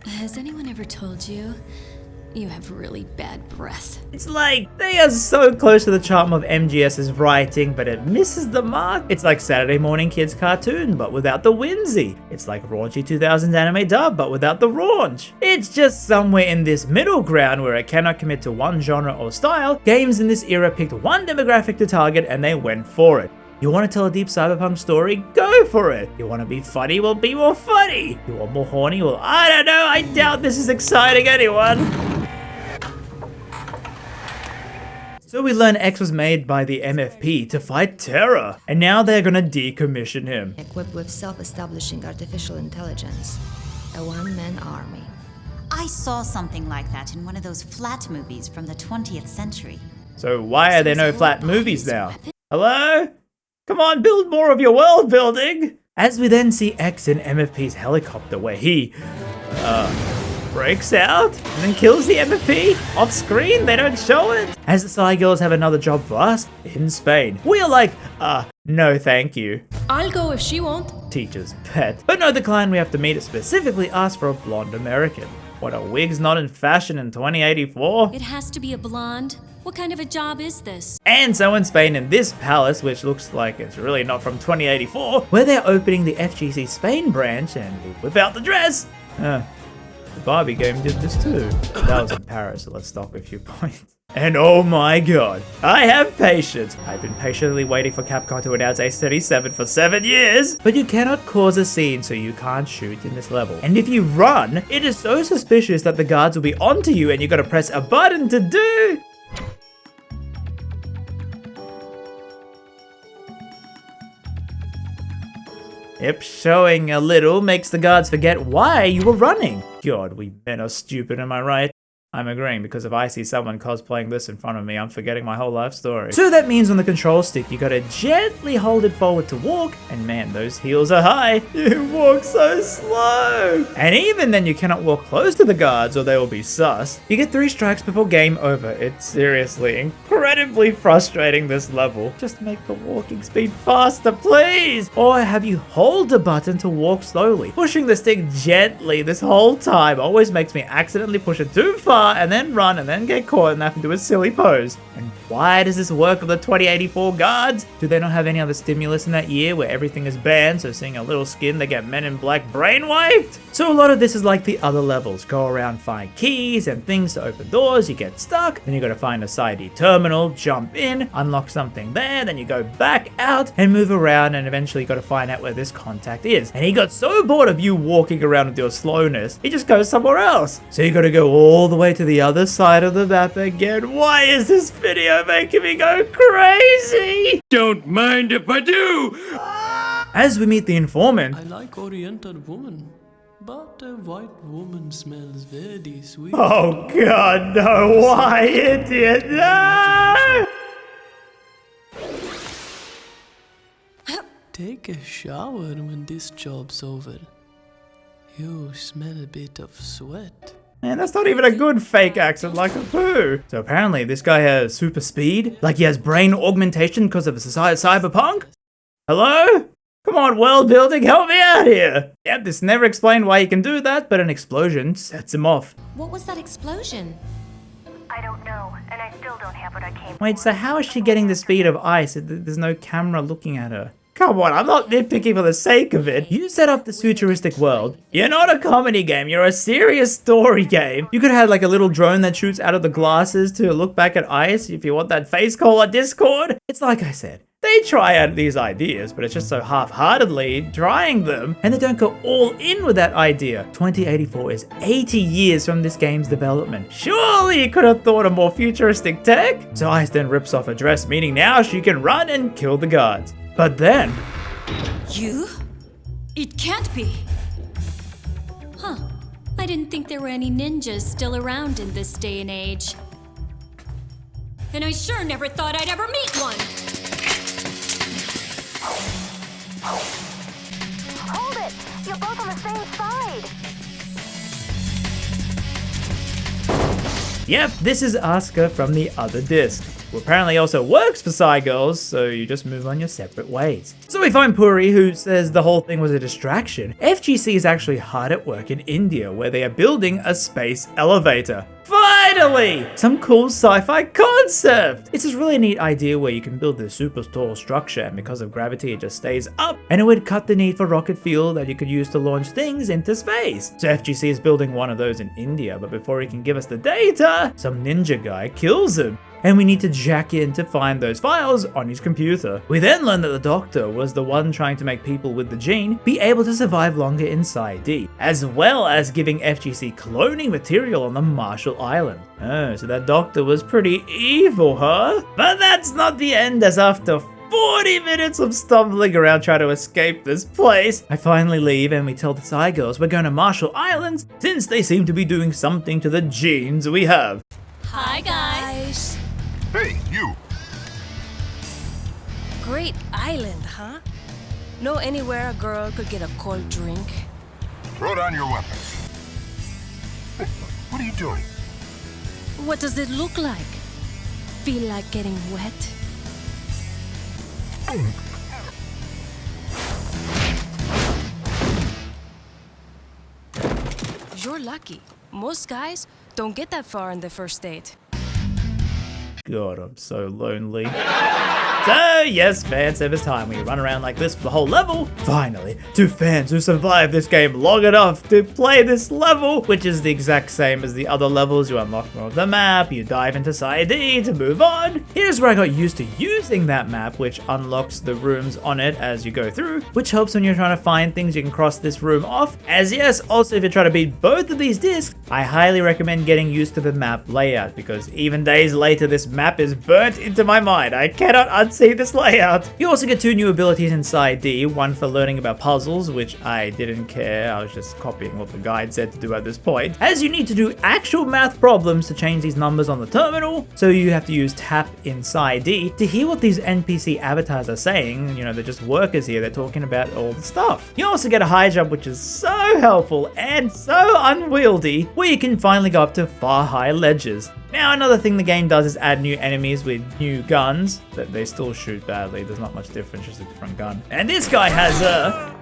Has anyone ever told you You have really bad breath. It's like, they are so close to the charm of MGS's writing, but it misses the mark. It's like Saturday morning kids cartoon, but without the whimsy. It's like raunchy 2000s anime dub, but without the raunch. It's just somewhere in this middle ground where it cannot commit to one genre or style. Games in this era picked one demographic to target and they went for it. You want to tell a deep cyberpunk story? Go for it! You want to be funny? Well, be more funny! You want more horny? Well, I don't know, I doubt this is exciting anyone! So we learn X was made by the MFP to fight terror, and now they're gonna decommission him. Equipped with self-establishing artificial intelligence. A one-man army. I saw something like that in one of those flat movies from the 20th century. So why are there no flat movies now? Hello? Come on, build more of your world building! As we then see X in MFP's helicopter where he, breaks out and then kills the MFP off screen. They don't show it. As the Psy Girls have another job for us in Spain. We are like, no thank you. I'll go if she won't. Teacher's pet. But no, the client we have to meet is specifically asked for a blonde American. What, are wigs not in fashion in 2084? It has to be a blonde. What kind of a job is this? And so in Spain, in this palace, which looks like it's really not from 2084, where they're opening the FGC Spain branch and we whip out the dress. The Barbie game did this too. That was in Paris, so let's stop with a few points. And oh my god, I have patience. I've been patiently waiting for Capcom to announce Ace 37 for 7 years. But you cannot cause a scene, so you can't shoot in this level. And if you run, it is so suspicious that the guards will be onto you and you gotta press a button to do. Yep, showing a little makes the guards forget why you were running. God, we men are stupid, am I right? I'm agreeing, because if I see someone cosplaying this in front of me, I'm forgetting my whole life story. So that means on the control stick, you gotta gently hold it forward to walk, and man, those heels are high. You walk so slow. And even then, you cannot walk close to the guards or they will be sus. You get 3 strikes before game over. It's seriously incredibly frustrating, this level. Just make the walking speed faster, please. Or have you hold the button to walk slowly. Pushing the stick gently this whole time always makes me accidentally push it too far and then run and then get caught and have to do a silly pose. And why does this work with the 2084 guards? Do they not have any other stimulus in that year where everything is banned, so seeing a little skin they get Men in Black brainwaved? So a lot of this is like the other levels. Go around, find keys and things to open doors, you get stuck, then you gotta find a side terminal, jump in, unlock something there, then you go back out and move around and eventually you gotta find out where this contact is. And he got so bored of you walking around with your slowness, he just goes somewhere else. So you gotta go all the way to the other side of the map again. Why is this video making me go crazy? Don't mind if I do! As we meet the informant. I like oriental woman, but a white woman smells very sweet. Oh god, no, why, idiot, no! Take a shower when this job's over. You smell a bit of sweat. Man, that's not even a good fake accent like a poo. So apparently this guy has super speed, like he has brain augmentation because of cyberpunk? Hello? Come on, world building, help me out here. Yep, this never explained why he can do that, but an explosion sets him off. What was that explosion? I don't know, and I still don't have what I came for. Wait, so how is she getting the speed of ice if there's no camera looking at her? Come on, I'm not nitpicking for the sake of it. You set up this futuristic world. You're not a comedy game, you're a serious story game. You could have like a little drone that shoots out of the glasses to look back at ice if you want that face call on Discord. It's like I said, they try out these ideas, but it's just so half-heartedly trying them, and they don't go all in with that idea. 2084 is 80 years from this game's development. Surely you could have thought of more futuristic tech? So Ice then rips off a dress, meaning now she can run and kill the guards. But then... You? It can't be. Huh. I didn't think there were any ninjas still around in this day and age. And I sure never thought I'd ever meet one. Hold it! You're both on the same side! Yep, this is ASKA from the other disc, who apparently also works for Psy Girls, so you just move on your separate ways. So we find Puri, who says the whole thing was a distraction. FGC is actually hard at work in India, where they are building a space elevator. 5 Finally! Some cool sci-fi concept! It's this really neat idea where you can build this super tall structure and because of gravity it just stays up and it would cut the need for rocket fuel that you could use to launch things into space. So FGC is building one of those in India, but before he can give us the data, some ninja guy kills him. And we need to jack in to find those files on his computer. We then learn that the doctor was the one trying to make people with the gene be able to survive longer in Psi D, as well as giving FGC cloning material on the Marshall Island. Oh, so that doctor was pretty evil, huh? But that's not the end, as after 40 minutes of stumbling around trying to escape this place, I finally leave and we tell the Psi girls we're going to Marshall Islands since they seem to be doing something to the genes we have. Hi, guys. Hey, you! Great island, huh? Know anywhere a girl could get a cold drink? Throw down your weapons. Hey, what are you doing? What does it look like? Feel like getting wet? You're lucky. Most guys don't get that far on their first date. God, I'm so lonely. So, yes, fan service time. We run around like this for the whole level. Finally, two fans who survived this game long enough to play this level, which is the exact same as the other levels. You unlock more of the map, you dive into Psi D to move on. Here's where I got used to using that map, which unlocks the rooms on it as you go through, which helps when you're trying to find things. You can cross this room off. As yes, also if you're trying to beat both of these discs, I highly recommend getting used to the map layout, because even days later, this map is burnt into my mind. I cannot unsee this layout. You also get two new abilities in Psi D, one for learning about puzzles, which I didn't care. I was just copying what the guide said to do at this point, as you need to do actual math problems to change these numbers on the terminal, so you have to use tap in Psi D to hear what these NPC avatars are saying. You know, they're just workers here, they're talking about all the stuff. You also get a high jump, which is so helpful and so unwieldy, where you can finally go up to far high ledges. Now, another thing the game does is add new enemies with new guns, but they still shoot badly. There's not much difference, just a different gun. And this guy has a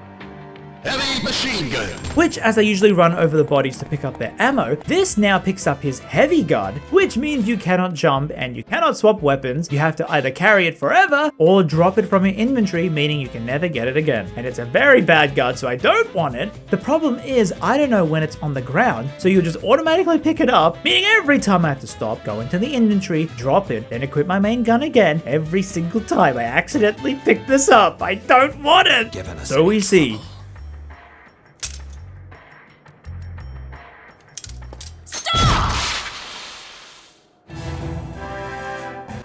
heavy machine gun, which, as they usually run over the bodies to pick up their ammo, this now picks up his heavy gun, which means you cannot jump and you cannot swap weapons. You have to either carry it forever or drop it from your inventory, meaning you can never get it again. And it's a very bad gun, so I don't want it. The problem is I don't know when it's on the ground, so you'll just automatically pick it up, meaning every time I have to stop, go into the inventory, drop it, then equip my main gun again. Every single time I accidentally pick this up. I don't want it. So we see.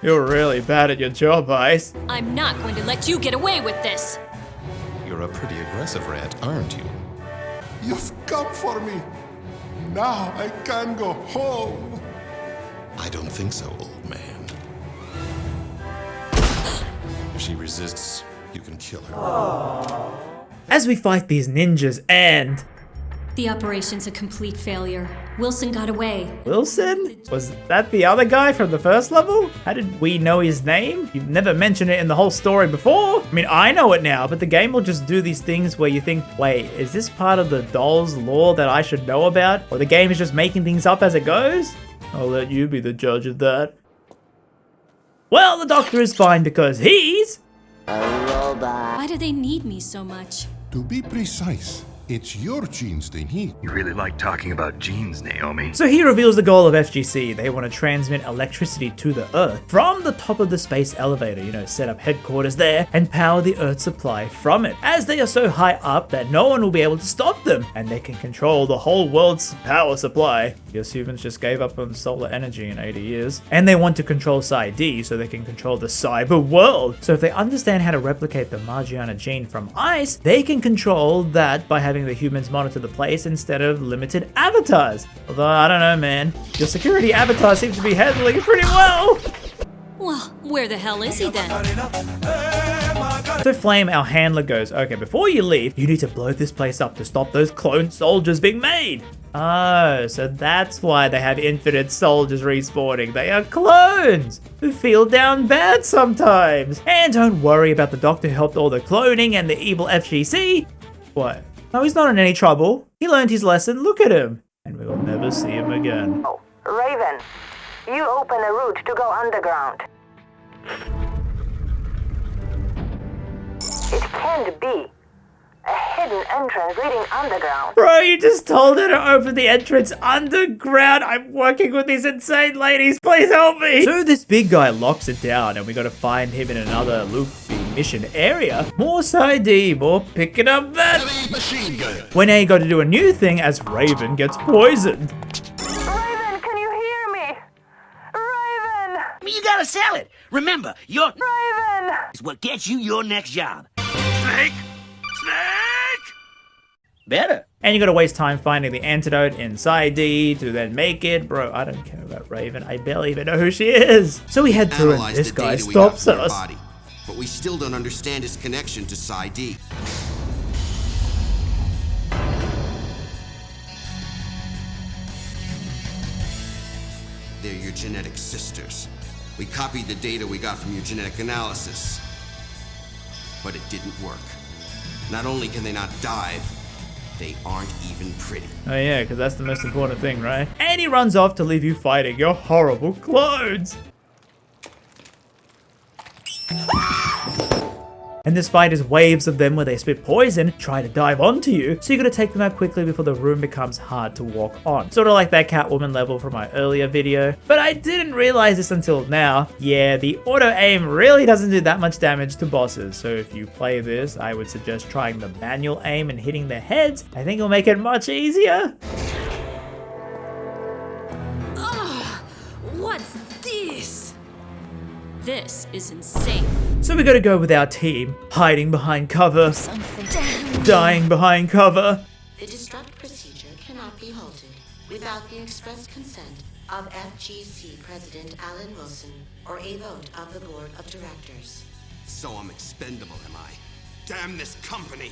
You're really bad at your job, Ice. I'm not going to let you get away with this. You're a pretty aggressive rat, aren't you? You've come for me. Now I can go home. I don't think so, old man. If she resists, you can kill her. As we fight these ninjas and... The operation's a complete failure. Wilson got away. Wilson? Was that the other guy from the first level? How did we know his name? You've never mentioned it in the whole story before. I mean, I know it now, but the game will just do these things where you think, wait, is this part of the doll's lore that I should know about? Or the game is just making things up as it goes? I'll let you be the judge of that. Well, the doctor is fine because he's... a robot. Why do they need me so much? To be precise, it's your genes they need. You really like talking about genes, Naomi. So he reveals the goal of FGC. They want to transmit electricity to the Earth from the top of the space elevator, you know, set up headquarters there and power the Earth supply from it, as they are so high up that no one will be able to stop them and they can control the whole world's power supply. Because humans just gave up on solar energy in 80 years. And they want to control Psi D so they can control the cyber world. So if they understand how to replicate the Margiana gene from Ice, they can control that by having the humans monitor the place instead of limited avatars. Although, I don't know, man. Your security avatar seems to be handling it pretty well. Well, where the hell is he then? So Flame, our handler, goes, okay, before you leave, you need to blow this place up to stop those clone soldiers being made. Oh, so that's why they have infinite soldiers respawning. They are clones who feel down bad sometimes. And don't worry about the doctor who helped all the cloning and the evil FGC. What? No, he's not in any trouble. He learned his lesson. Look at him. And we will never see him again. Oh, Raven, you open a route to go underground. It can't be. A hidden entrance leading underground. Bro, you just told her to open the entrance underground. I'm working with these insane ladies. Please help me. So this big guy locks it down and we gotta find him in another loopy mission area. More side D, more picking up that machine gun. When now you gotta do a new thing as Raven gets poisoned. Raven, can you hear me? Raven! You gotta sell it. Remember, your Raven! is what gets you your next job. Snake! Better. And you gotta waste time finding the antidote inside D to then make it. Bro, I don't care about Raven. I barely even know who she is. So we head through and this guy stops us. Body, but we still don't understand its connection to Psi D. They're your genetic sisters. We copied the data we got from your genetic analysis. But it didn't work. Not only can they not dive, they aren't even pretty. Oh yeah, because that's the most important thing, right? And he runs off to leave you fighting your horrible clones. And this fight is waves of them where they spit poison, try to dive onto you, so you gotta take them out quickly before the room becomes hard to walk on. Sort of like that Catwoman level from my earlier video. But I didn't realize this until now. Yeah, the auto aim really doesn't do that much damage to bosses, so if you play this, I would suggest trying the manual aim and hitting their heads. I think it'll make it much easier. What's this? This is insane. So we gotta go with our team, hiding behind cover, dying behind cover. The destruct procedure cannot be halted without the express consent of FGC President Alan Wilson or a vote of the Board of Directors. So I'm expendable, am I? Damn this company!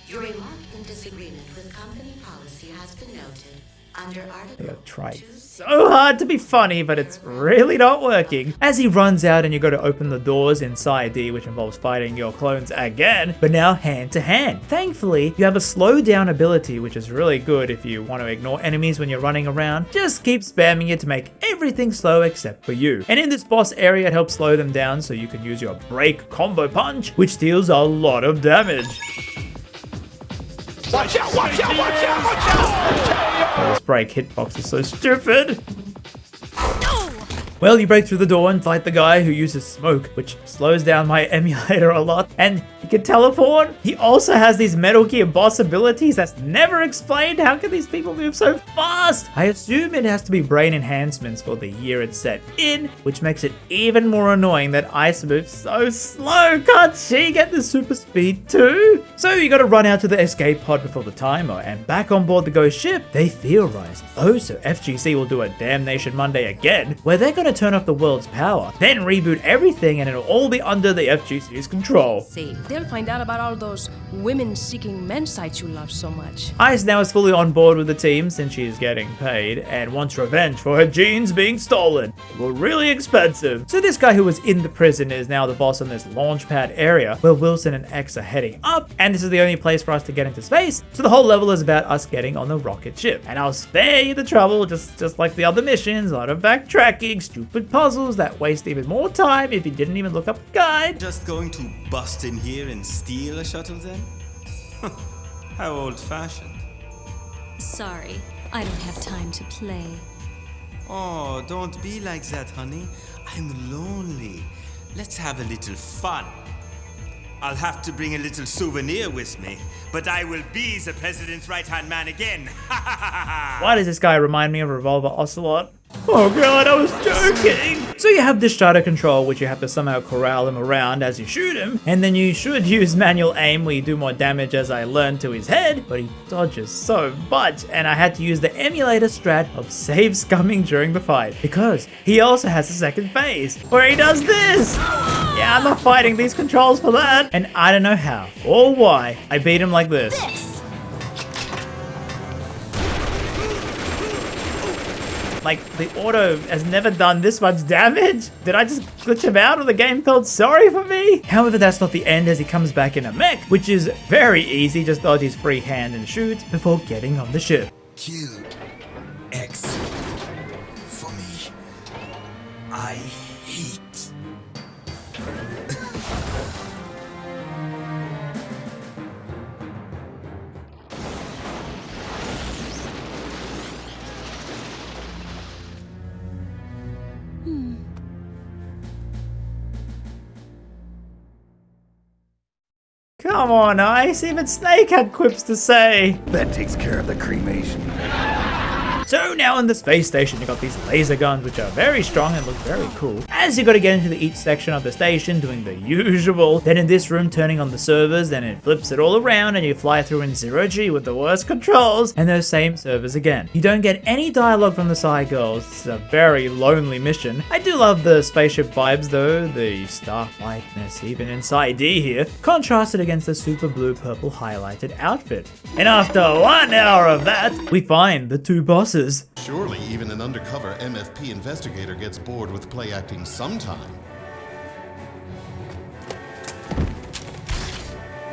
Your remark in disagreement with company policy has been noted. Under Article They tried so hard to be funny, but it's really not working. As he runs out and you got to open the doors inside D, which involves fighting your clones again, but now hand to hand. Thankfully, you have a slow down ability, which is really good if you want to ignore enemies when you're running around. Just keep spamming it to make everything slow except for you. And in this boss area, it helps slow them down so you can use your break combo punch, which deals a lot of damage. Watch out, watch out, watch out, watch out! Oh, this break hitbox is so stupid. Well, you break through the door and fight the guy who uses smoke, which slows down my emulator a lot. And he can teleport. He also has these Metal Gear boss abilities that's never explained. How can these people move so fast? I assume it has to be brain enhancements for the year it's set in, which makes it even more annoying that Ice moves so slow. Can't she get the super speed too? So you gotta run out to the escape pod before the timer and back on board the ghost ship. They theorize, oh, so FGC will do a Damnation Monday again, where they're gonna turn off the world's power, then reboot everything and it'll all be under the FGC's control. See, they'll find out about all those women-seeking men sites you love so much. Ice now is fully on board with the team since she's getting paid and wants revenge for her genes being stolen. They were really expensive. So this guy who was in the prison is now the boss on this launch pad area where Wilson and X are heading up, and this is the only place for us to get into space, so the whole level is about us getting on the rocket ship. And I'll spare you the trouble, just like the other missions, a lot of backtracking, stupid puzzles that waste even more time if you didn't even look up a guide. Just going to bust in here and steal a shuttle then? How old-fashioned. Sorry, I don't have time to play. Oh, don't be like that, honey. I'm lonely. Let's have a little fun. I'll have to bring a little souvenir with me, but I will be the president's right-hand man again. Why does this guy remind me of Revolver Ocelot? Oh god, I was joking! So you have this starter control, which you have to somehow corral him around as you shoot him, and then you should use manual aim where you do more damage as I learned to his head, but he dodges so much, and I had to use the emulator strat of save scumming during the fight, because he also has a second phase, where he does this! Yeah, I'm not fighting these controls for that, and I don't know how, or why, I beat him like this. Like, the auto has never done this much damage? Did I just glitch him out or the game felt sorry for me? However, that's not the end as he comes back in a mech, which is very easy, just dodge his free hand and shoot before getting on the ship. Q. X. I hate. Come on, Ice. Even Snake had quips to say. That takes care of the cremation. So now in the space station, you got these laser guns, which are very strong and look very cool. As you got to get into each section of the station, doing the usual. Then in this room, turning on the servers, then it flips it all around and you fly through in 0G with the worst controls, and those same servers again. You don't get any dialogue from the Psy Girls. It's a very lonely mission. I do love the spaceship vibes though, the stark whiteness, even inside D here, contrasted against the super blue purple highlighted outfit. And after 1 hour of that, we find the two bosses. Surely even an undercover MFP investigator gets bored with play acting sometime.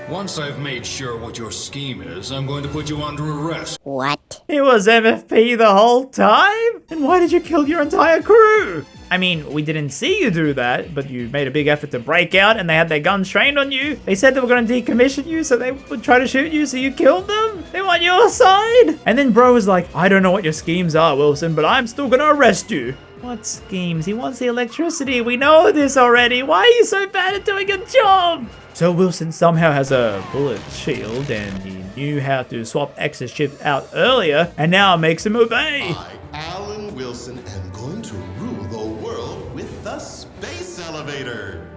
Once I've made sure what your scheme is, I'm going to put you under arrest. What? It was MFP the whole time? And why did you kill your entire crew? I mean, we didn't see you do that, but you made a big effort to break out and they had their guns trained on you. They said they were going to decommission you, so they would try to shoot you, so you killed them? They were on your side? And then bro was like, I don't know what your schemes are, Wilson, but I'm still going to arrest you. What schemes? He wants the electricity. We know this already. Why are you so bad at doing a job? So Wilson somehow has a bullet shield and he knew how to swap X's chip out earlier and now makes him obey. I, Alan Wilson, am going to rule the world with the space elevator.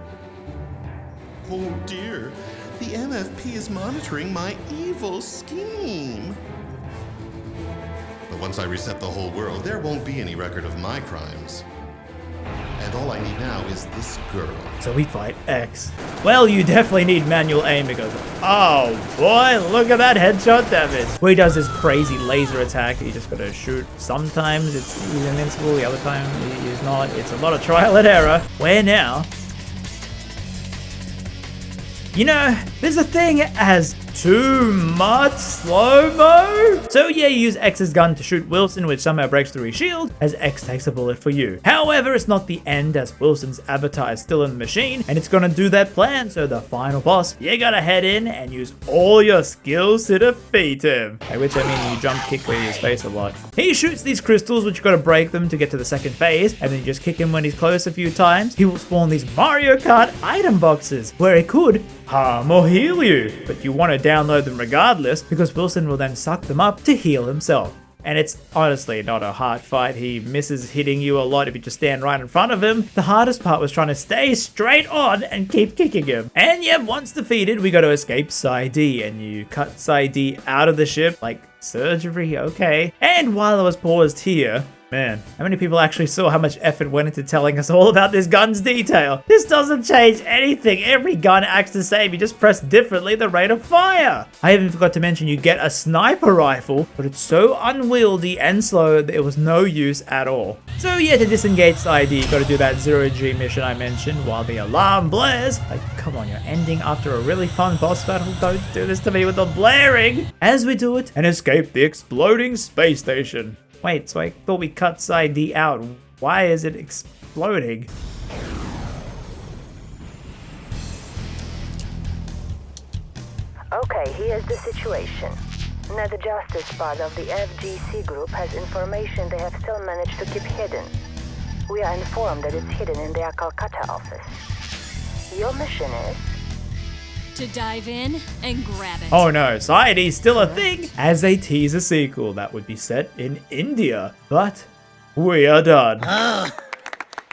Oh dear, the MFP is monitoring my evil scheme. But once I reset the whole world, there won't be any record of my crimes. And all I need now is this girl. So we fight X. Well, you definitely need manual aim because, oh boy, look at that headshot damage. Where he does this crazy laser attack, you just gotta shoot. Sometimes he's invincible, the other time he's not. It's a lot of trial and error. Where now? You know, there's a thing as too much slow-mo. So yeah, you use X's gun to shoot Wilson, which somehow breaks through his shield, as X takes a bullet for you. However, it's not the end, as Wilson's avatar is still in the machine, and it's gonna do that plan, so the final boss, you gotta head in and use all your skills to defeat him. By which I mean you jump kick his face a lot. He shoots these crystals, which you gotta break them to get to the second phase, and then you just kick him when he's close a few times. He will spawn these Mario Kart item boxes, where it could harm or heal you, but you want to download them regardless because Wilson will then suck them up to heal himself. And it's honestly not a hard fight. He misses hitting you a lot if you just stand right in front of him. The hardest part was trying to stay straight on and keep kicking him. And yep, once defeated, we got to escape Psy D, and you cut Psy D out of the ship like surgery, okay. And while I was paused here, man, how many people actually saw how much effort went into telling us all about this gun's detail? This doesn't change anything. Every gun acts the same. You just press differently the rate of fire. I even forgot to mention you get a sniper rifle, but it's so unwieldy and slow that it was no use at all. So yeah, to disengage Psy D, you gotta do that 0G mission I mentioned while the alarm blares. Like, come on, you're ending after a really fun boss battle. Don't do this to me with the blaring. As we do it and escape the exploding space station. Wait, so I thought we cut Psy D out. Why is it exploding? Okay, here's the situation. Now the justice part of the FGC group has information they have still managed to keep hidden. We are informed that it's hidden in their Calcutta office. Your mission is to dive in and grab it. Oh no, Psy D's still a thing, as they tease a sequel that would be set in India. But we are done. Oh,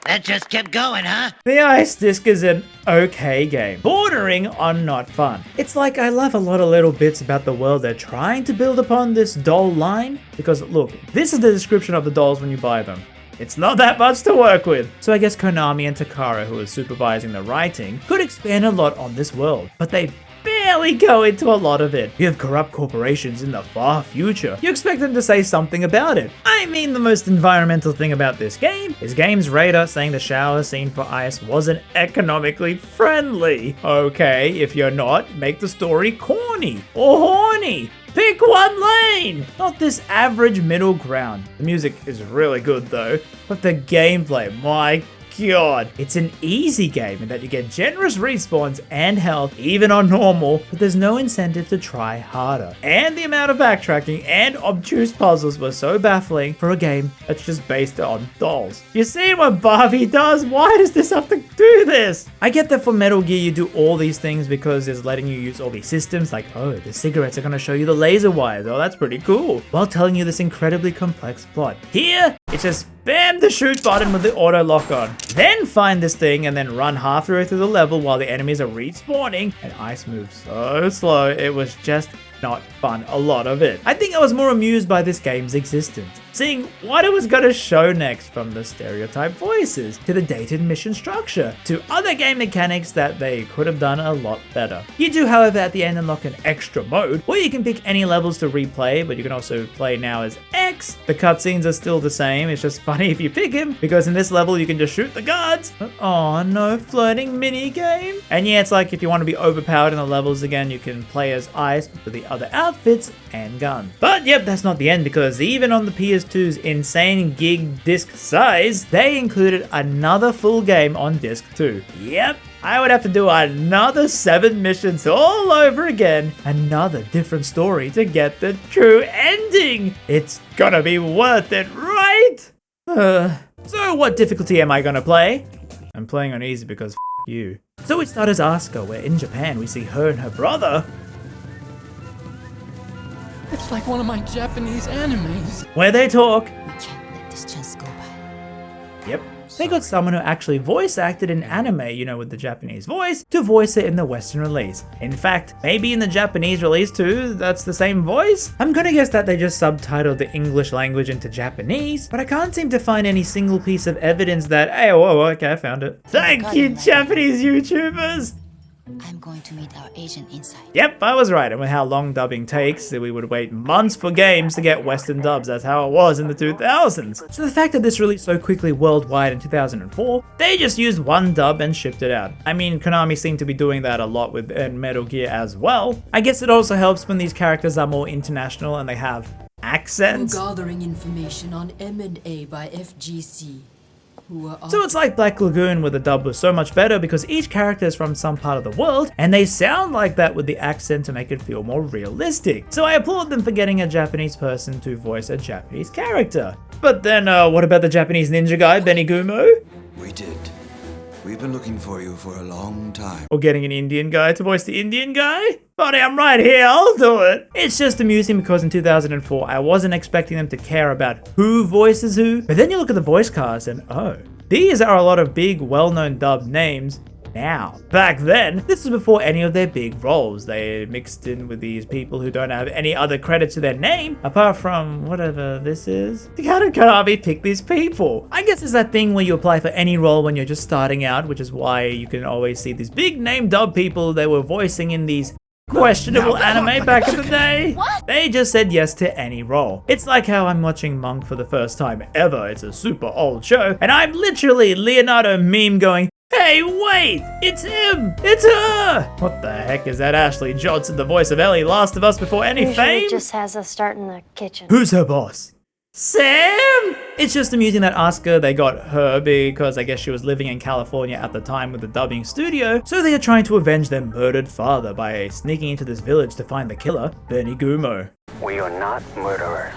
that just kept going, huh? The Ice Disc is an okay game, bordering on not fun. It's like I love a lot of little bits about the world they're trying to build upon this doll line, because look, this is the description of the dolls when you buy them. It's not that much to work with. So I guess Konami and Takara, who is supervising the writing, could expand a lot on this world, but they barely go into a lot of it. You have corrupt corporations in the far future. You expect them to say something about it. I mean, the most environmental thing about this game is Games Radar saying the shower scene for Ice wasn't economically friendly. Okay, if you're not, make the story corny or horny. Pick one lane! Not this average middle ground. The music is really good though, but the gameplay, my god. It's an easy game in that you get generous respawns and health even on normal, but there's no incentive to try harder. And the amount of backtracking and obtuse puzzles were so baffling for a game that's just based on dolls. You see what Barbie does? Why does this have to do this? I get that for Metal Gear you do all these things because it's letting you use all these systems like, oh, the cigarettes are going to show you the laser wires. Oh, that's pretty cool. While telling you this incredibly complex plot. Here, it's just spam the shoot button with the auto lock on. Then find this thing and then run halfway through the level while the enemies are respawning, and ice moves so slow, it was just not fun, a lot of it. I think I was more amused by this game's existence, seeing what it was going to show next, from the stereotyped voices, to the dated mission structure, to other game mechanics that they could have done a lot better. You do, however, at the end unlock an extra mode, where you can pick any levels to replay, but you can also play now as X. The cutscenes are still the same, it's just funny if you pick him, because in this level you can just shoot the guards. But oh no, flirting mini game. And yeah, it's like if you want to be overpowered in the levels again, you can play as Ice with the other outfits and guns. But yep, that's not the end, because even on the PS2's insane gig disc size, they included another full game on disc 2. Yep, I would have to do another 7 missions all over again, another different story to get the true ending. It's gonna be worth it, right? So what difficulty am I gonna play? I'm playing on easy because you. So we start as Asuka, where in Japan we see her and her brother. It's like one of my Japanese animes. Where they talk. We can't let this chance go by. Yep. They got someone who actually voice acted in anime, you know, with the Japanese voice, to voice it in the Western release. In fact, maybe in the Japanese release too, that's the same voice? I'm gonna guess that they just subtitled the English language into Japanese, but I can't seem to find any single piece of evidence that, hey, whoa, okay, I found it. Thank you, Japanese YouTubers! I'm going to meet our agent inside. Yep, I was right. And with how long dubbing takes, we would wait months for games to get Western dubs. That's how it was in the 2000s. So the fact that this released so quickly worldwide in 2004, they just used one dub and shipped it out. I mean, Konami seemed to be doing that a lot with Metal Gear as well. I guess it also helps when these characters are more international and they have accents. We're gathering information on M&A by FGC. So it's like Black Lagoon, where the dub was so much better because each character is from some part of the world and they sound like that with the accent to make it feel more realistic. So I applaud them for getting a Japanese person to voice a Japanese character. But then what about the Japanese ninja guy, Benny Gumo? We did. We've been looking for you for a long time. Or getting an Indian guy to voice the Indian guy? Buddy, I'm right here, I'll do it. It's just amusing because in 2004, I wasn't expecting them to care about who voices who. But then you look at the voice cast and oh, these are a lot of big, well-known dubbed names now. Back then, this was before any of their big roles. They mixed in with these people who don't have any other credit to their name, apart from whatever this is. How did Konami pick these people? I guess it's that thing where you apply for any role when you're just starting out, which is why you can always see these big name dub people they were voicing in these questionable anime back in the day. What? They just said yes to any role. It's like how I'm watching Monk for the first time ever. It's a super old show, and I'm literally Leonardo meme going, hey, wait! It's him! It's her! What the heck is that Ashley Johnson, the voice of Ellie, Last of Us before any Usually fame? just has us start in the kitchen. Who's her boss? Sam? It's just amusing that Asuka, they got her because I guess she was living in California at the time with the dubbing studio, so they are trying to avenge their murdered father by sneaking into this village to find the killer, Benny Gumo. We are not murderers.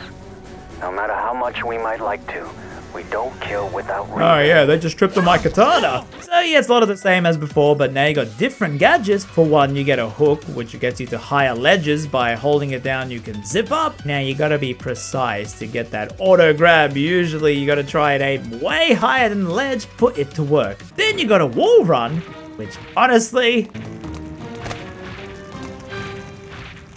No matter how much we might like to, we don't kill without reason. Oh yeah, they just tripped on my katana. So yeah, it's a lot of the same as before, but now you got different gadgets. For one, you get a hook, which gets you to higher ledges. By holding it down, you can zip up. Now you gotta be precise to get that auto grab. Usually you gotta try and aim way higher than the ledge for it to work. Then you got a wall run, which honestly,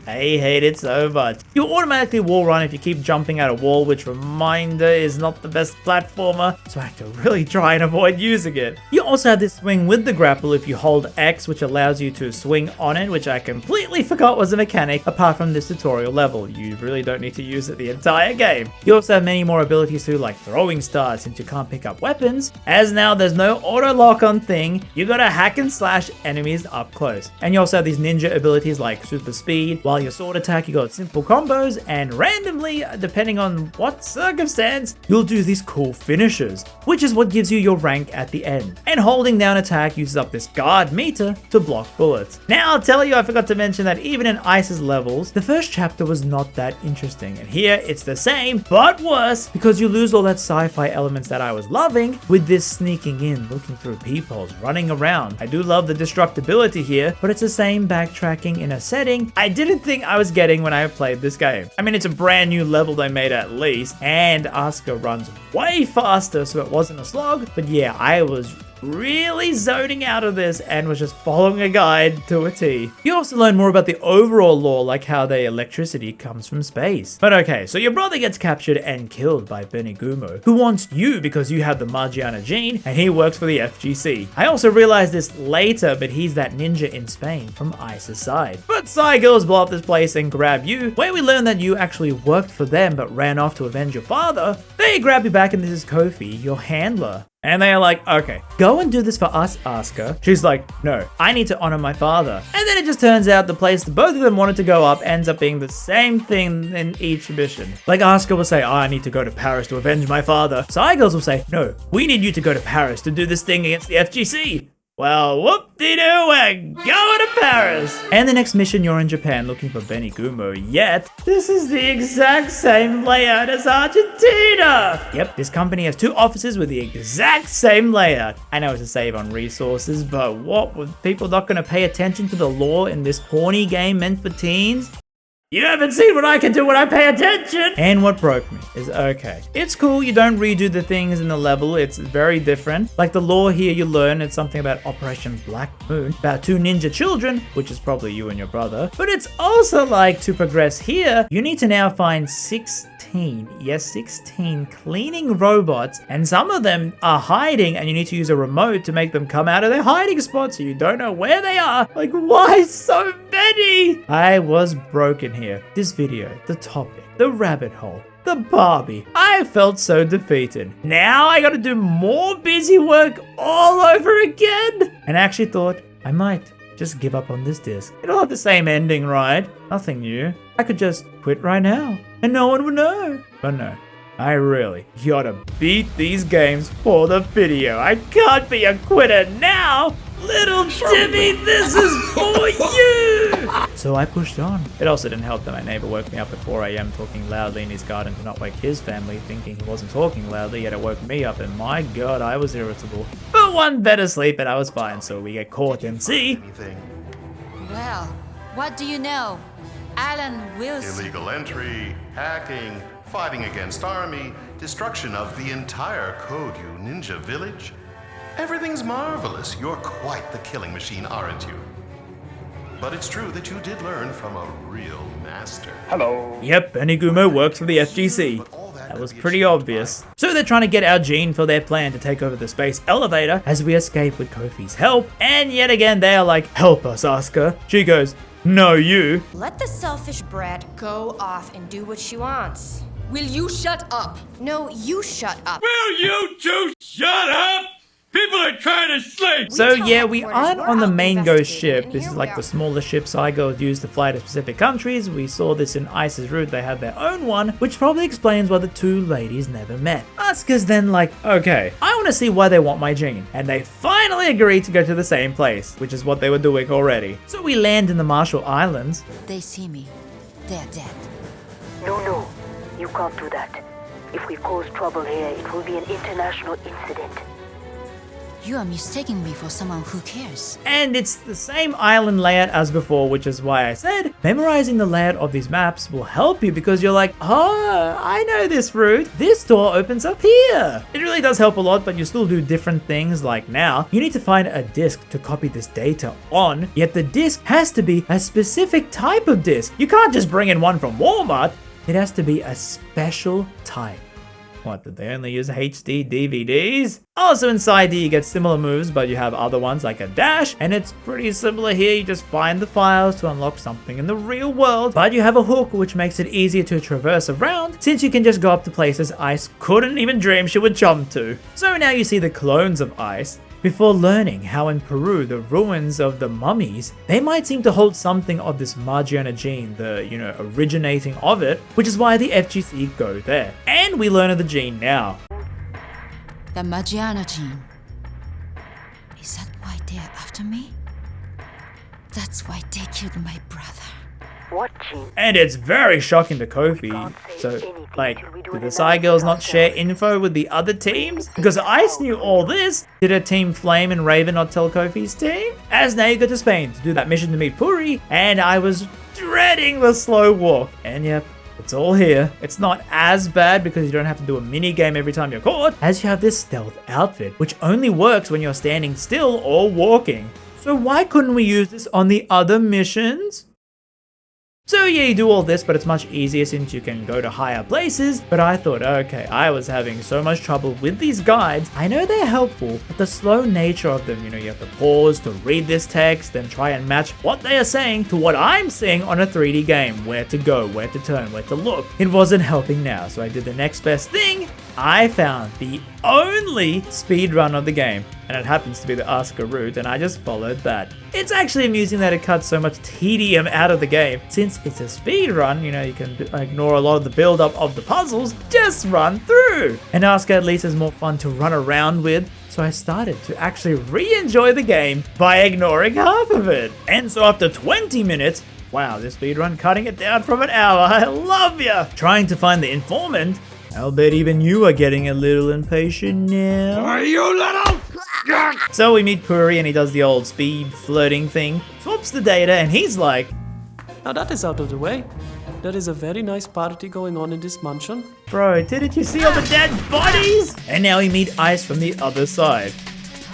I hate it so much. You automatically wall run if you keep jumping at a wall, which, reminder, is not the best platformer, so I have to really try and avoid using it. You also have this swing with the grapple if you hold X, which allows you to swing on it, which I completely forgot was a mechanic apart from this tutorial level. You really don't need to use it the entire game. You also have many more abilities too, like throwing stars, since you can't pick up weapons. As now there's no auto lock on thing, you gotta hack and slash enemies up close. And you also have these ninja abilities like super speed, while your sword attack, you got simple combos, and randomly, depending on what circumstance, you'll do these cool finishes, which is what gives you your rank at the end. And holding down attack uses up this guard meter to block bullets. Now I'll tell you, I forgot to mention that even in Ice's levels, the first chapter was not that interesting, and here it's the same, but worse, because you lose all that sci-fi elements that I was loving with this sneaking in, looking through peepholes, running around. I do love the destructibility here, but it's the same backtracking in a setting I didn't think I was getting when I played this game. I mean, it's a brand new level they made at least, and ASKA runs way faster, so it wasn't a slog, but yeah, I was really zoning out of this and was just following a guide to a T. You also learn more about the overall lore, like how the electricity comes from space. But okay, so your brother gets captured and killed by Benny Gumo, who wants you because you have the Margiana gene and he works for the FGC. I also realized this later, but he's that ninja in Spain from Ice's side. But Psy Girls blow up this place and grab you, where we learn that you actually worked for them but ran off to avenge your father. They grab you back and this is Kofi, your handler. And they are like, okay, go and do this for us, ASKA. She's like, no, I need to honor my father. And then it just turns out the place that both of them wanted to go up ends up being the same thing in each mission. Like ASKA will say, oh, I need to go to Paris to avenge my father. Psy Girls will say, no, we need you to go to Paris to do this thing against the FGC. Well, whoop-de-doo, we're going to Paris! And the next mission, you're in Japan looking for Benny Gumo, yet this is the exact same layout as Argentina! Yep, this company has 2 offices with the exact same layout. I know it's a save on resources, but what, were people not going to pay attention to the lore in this horny game meant for teens? You haven't seen what I can do when I pay attention! And what broke me is, okay, it's cool, you don't redo the things in the level, it's very different. Like the lore here you learn, it's something about Operation Black Moon, about 2 ninja children, which is probably you and your brother. But it's also like, to progress here, you need to now find 16 cleaning robots, and some of them are hiding and you need to use a remote to make them come out of their hiding spot so you don't know where they are. Like, why so many? I was broken here. This video, the topic, the rabbit hole, the Barbie. I felt so defeated. Now I gotta do more busy work all over again. And I actually thought I might just give up on this disc. It'll have the same ending, right? Nothing new. I could just quit right now and no one would know. But no, I really gotta beat these games for the video. I can't be a quitter now. Little Timmy, this is for you! So I pushed on. It also didn't help that my neighbor woke me up at 4 AM talking loudly in his garden to not wake his family, thinking he wasn't talking loudly, yet it woke me up, and my god, I was irritable. But one better sleep and I was fine, so we get caught and see. Well, what do you know? Alan Wilson. Illegal entry, hacking, fighting against army, destruction of the entire Kodyu ninja village. Everything's marvelous. You're quite the killing machine, aren't you? But it's true that you did learn from a real master. Hello. Yep, Benny Gumo works for the FGC. That was pretty obvious. So they're trying to get our gene for their plan to take over the space elevator as we escape with Kofi's help. And yet again, they are like, help us, ASKA. She goes, no, you. Let the selfish brat go off and do what she wants. Will you shut up? No, you shut up. Will you two shut up? People are trying to sleep! So yeah, we aren't on the main ghost ship. This is like the smaller ship Psy Girls use to fly to specific countries. We saw this in Ice's route, they had their own one, which probably explains why the 2 ladies never met. ASKA's then like, okay, I want to see why they want my gene. And they finally agree to go to the same place, which is what they were doing already. So we land in the Marshall Islands. They see me. They're dead. No, you can't do that. If we cause trouble here, it will be an international incident. You are mistaking me for someone who cares. And it's the same island layout as before, which is why I said memorizing the layout of these maps will help you, because you're like, oh, I know this route. This door opens up here. It really does help a lot, but you still do different things. Like now, you need to find a disc to copy this data on, yet the disc has to be a specific type of disc. You can't just bring in one from Walmart. It has to be a special type. What, did they only use HD DVDs? Also inside here you get similar moves, but you have other ones like a dash, and it's pretty similar here. You just find the files to unlock something in the real world, but you have a hook which makes it easier to traverse around, since you can just go up to places Ice couldn't even dream she would jump to. So now you see the clones of Ice. before learning how in Peru the ruins of the mummies, they might seem to hold something of this Margiana gene, the, originating of it, which is why the FGC go there. And we learn of the gene now. The Margiana gene. Is that why they're after me? That's why they killed my brother. What gene? And it's very shocking to Kofi. So, like, did the Psy Girls not share info with the other teams? Because Ice knew all this. Did her team Flame and Raven not tell Kofi's team? As now you go to Spain to do that mission to meet Puri, and I was dreading the slow walk. And yep, it's all here. It's not as bad because you don't have to do a mini game every time you're caught, as you have this stealth outfit, which only works when you're standing still or walking. So why couldn't we use this on the other missions? So yeah, you do all this, but it's much easier since you can go to higher places. But I thought, okay, I was having so much trouble with these guides. I know they're helpful, but the slow nature of them, you have to pause to read this text, then try and match what they are saying to what I'm seeing on a 3D game. Where to go, where to turn, where to look. It wasn't helping now, so I did the next best thing. I found the only speedrun of the game, and it happens to be the ASKA route, and I just followed that. It's actually amusing that it cuts so much tedium out of the game. Since it's a speedrun, you can ignore a lot of the build-up of the puzzles, just run through. And ASKA at least is more fun to run around with, so I started to actually re-enjoy the game by ignoring half of it. And so after 20 minutes, wow, this speedrun cutting it down from an hour, I love ya! Trying to find the informant, I'll bet even you are getting a little impatient now. Are you little? So we meet Puri and he does the old speed flirting thing, swaps the data, and he's like, Now that is out of the way. There is a very nice party going on in this mansion. Bro, didn't you see all the dead bodies? And now we meet Ice from the other side.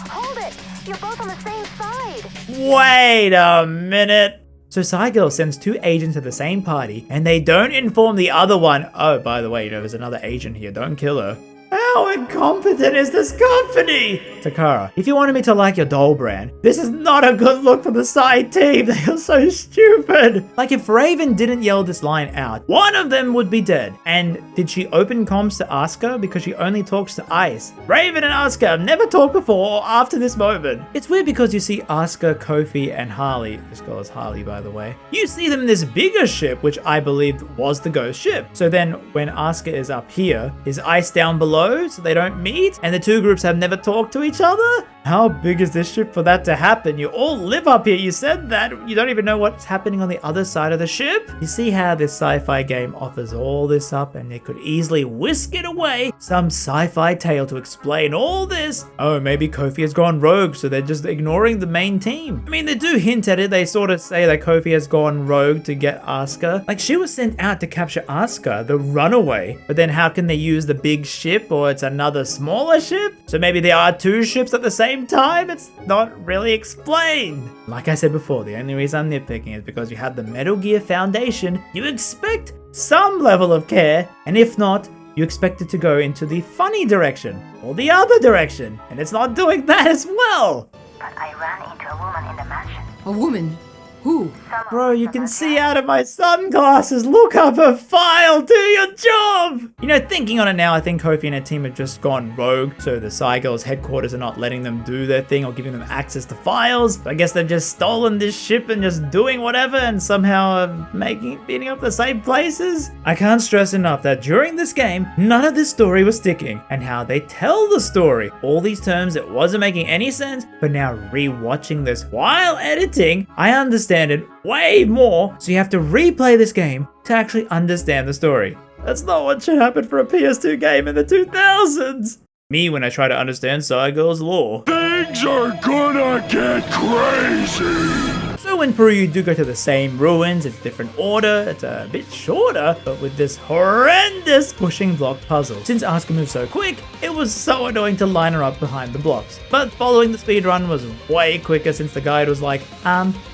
Hold it! You're both on the same side! Wait a minute. So Psy Girl sends 2 agents to the same party, and they don't inform the other one, oh, by the way, there's another agent here, don't kill her. How incompetent is this company? Takara, if you wanted me to like your doll brand, this is not a good look for the side team. They are so stupid. Like, if Raven didn't yell this line out, one of them would be dead. And did she open comms to ASKA? Because she only talks to Ice. Raven and ASKA have never talked before or after this moment. It's weird because you see ASKA, Kofi, and Harley. This girl is Harley, by the way. You see them in this bigger ship, which I believed was the ghost ship. So then when ASKA is up here, is Ice down below? So they don't meet, and the 2 groups have never talked to each other? How big is this ship for that to happen? You all live up here, you said that. You don't even know what's happening on the other side of the ship? You see how this sci-fi game offers all this up, and it could easily whisk it away. Some sci-fi tale to explain all this. Oh, maybe Kofi has gone rogue, so they're just ignoring the main team. I mean, they do hint at it. They sort of say that Kofi has gone rogue to get ASKA. Like, she was sent out to capture ASKA, the runaway. But then how can they use the big ship, or it's another smaller ship? So maybe there are 2 ships at the same time? It's not really explained. Like I said before, the only reason I'm nitpicking is because you have the Metal Gear Foundation. You expect some level of care, and if not, you expect it to go into the funny direction or the other direction, and it's not doing that as well. But I ran into a woman in the mansion. A woman? Who? Bro, you can see out of my sunglasses. Look up a file. Do your job. Thinking on it now, I think Kofi and her team have just gone rogue. So the Psy Girls headquarters are not letting them do their thing or giving them access to files. I guess they've just stolen this ship and just doing whatever and somehow beating up the same places. I can't stress enough that during this game, none of this story was sticking. And how they tell the story. All these terms, it wasn't making any sense. But now rewatching this while editing, I understand it way more, so you have to replay this game to actually understand the story. That's not what should happen for a PS2 game in the 2000s. Me when I try to understand Psy Girl's lore. Things are gonna get crazy! So in Peru you do go to the same ruins, it's different order, it's a bit shorter, but with this horrendous pushing block puzzle. Since ASKA moved so quick, it was so annoying to line her up behind the blocks. But following the speedrun was way quicker since the guide was like,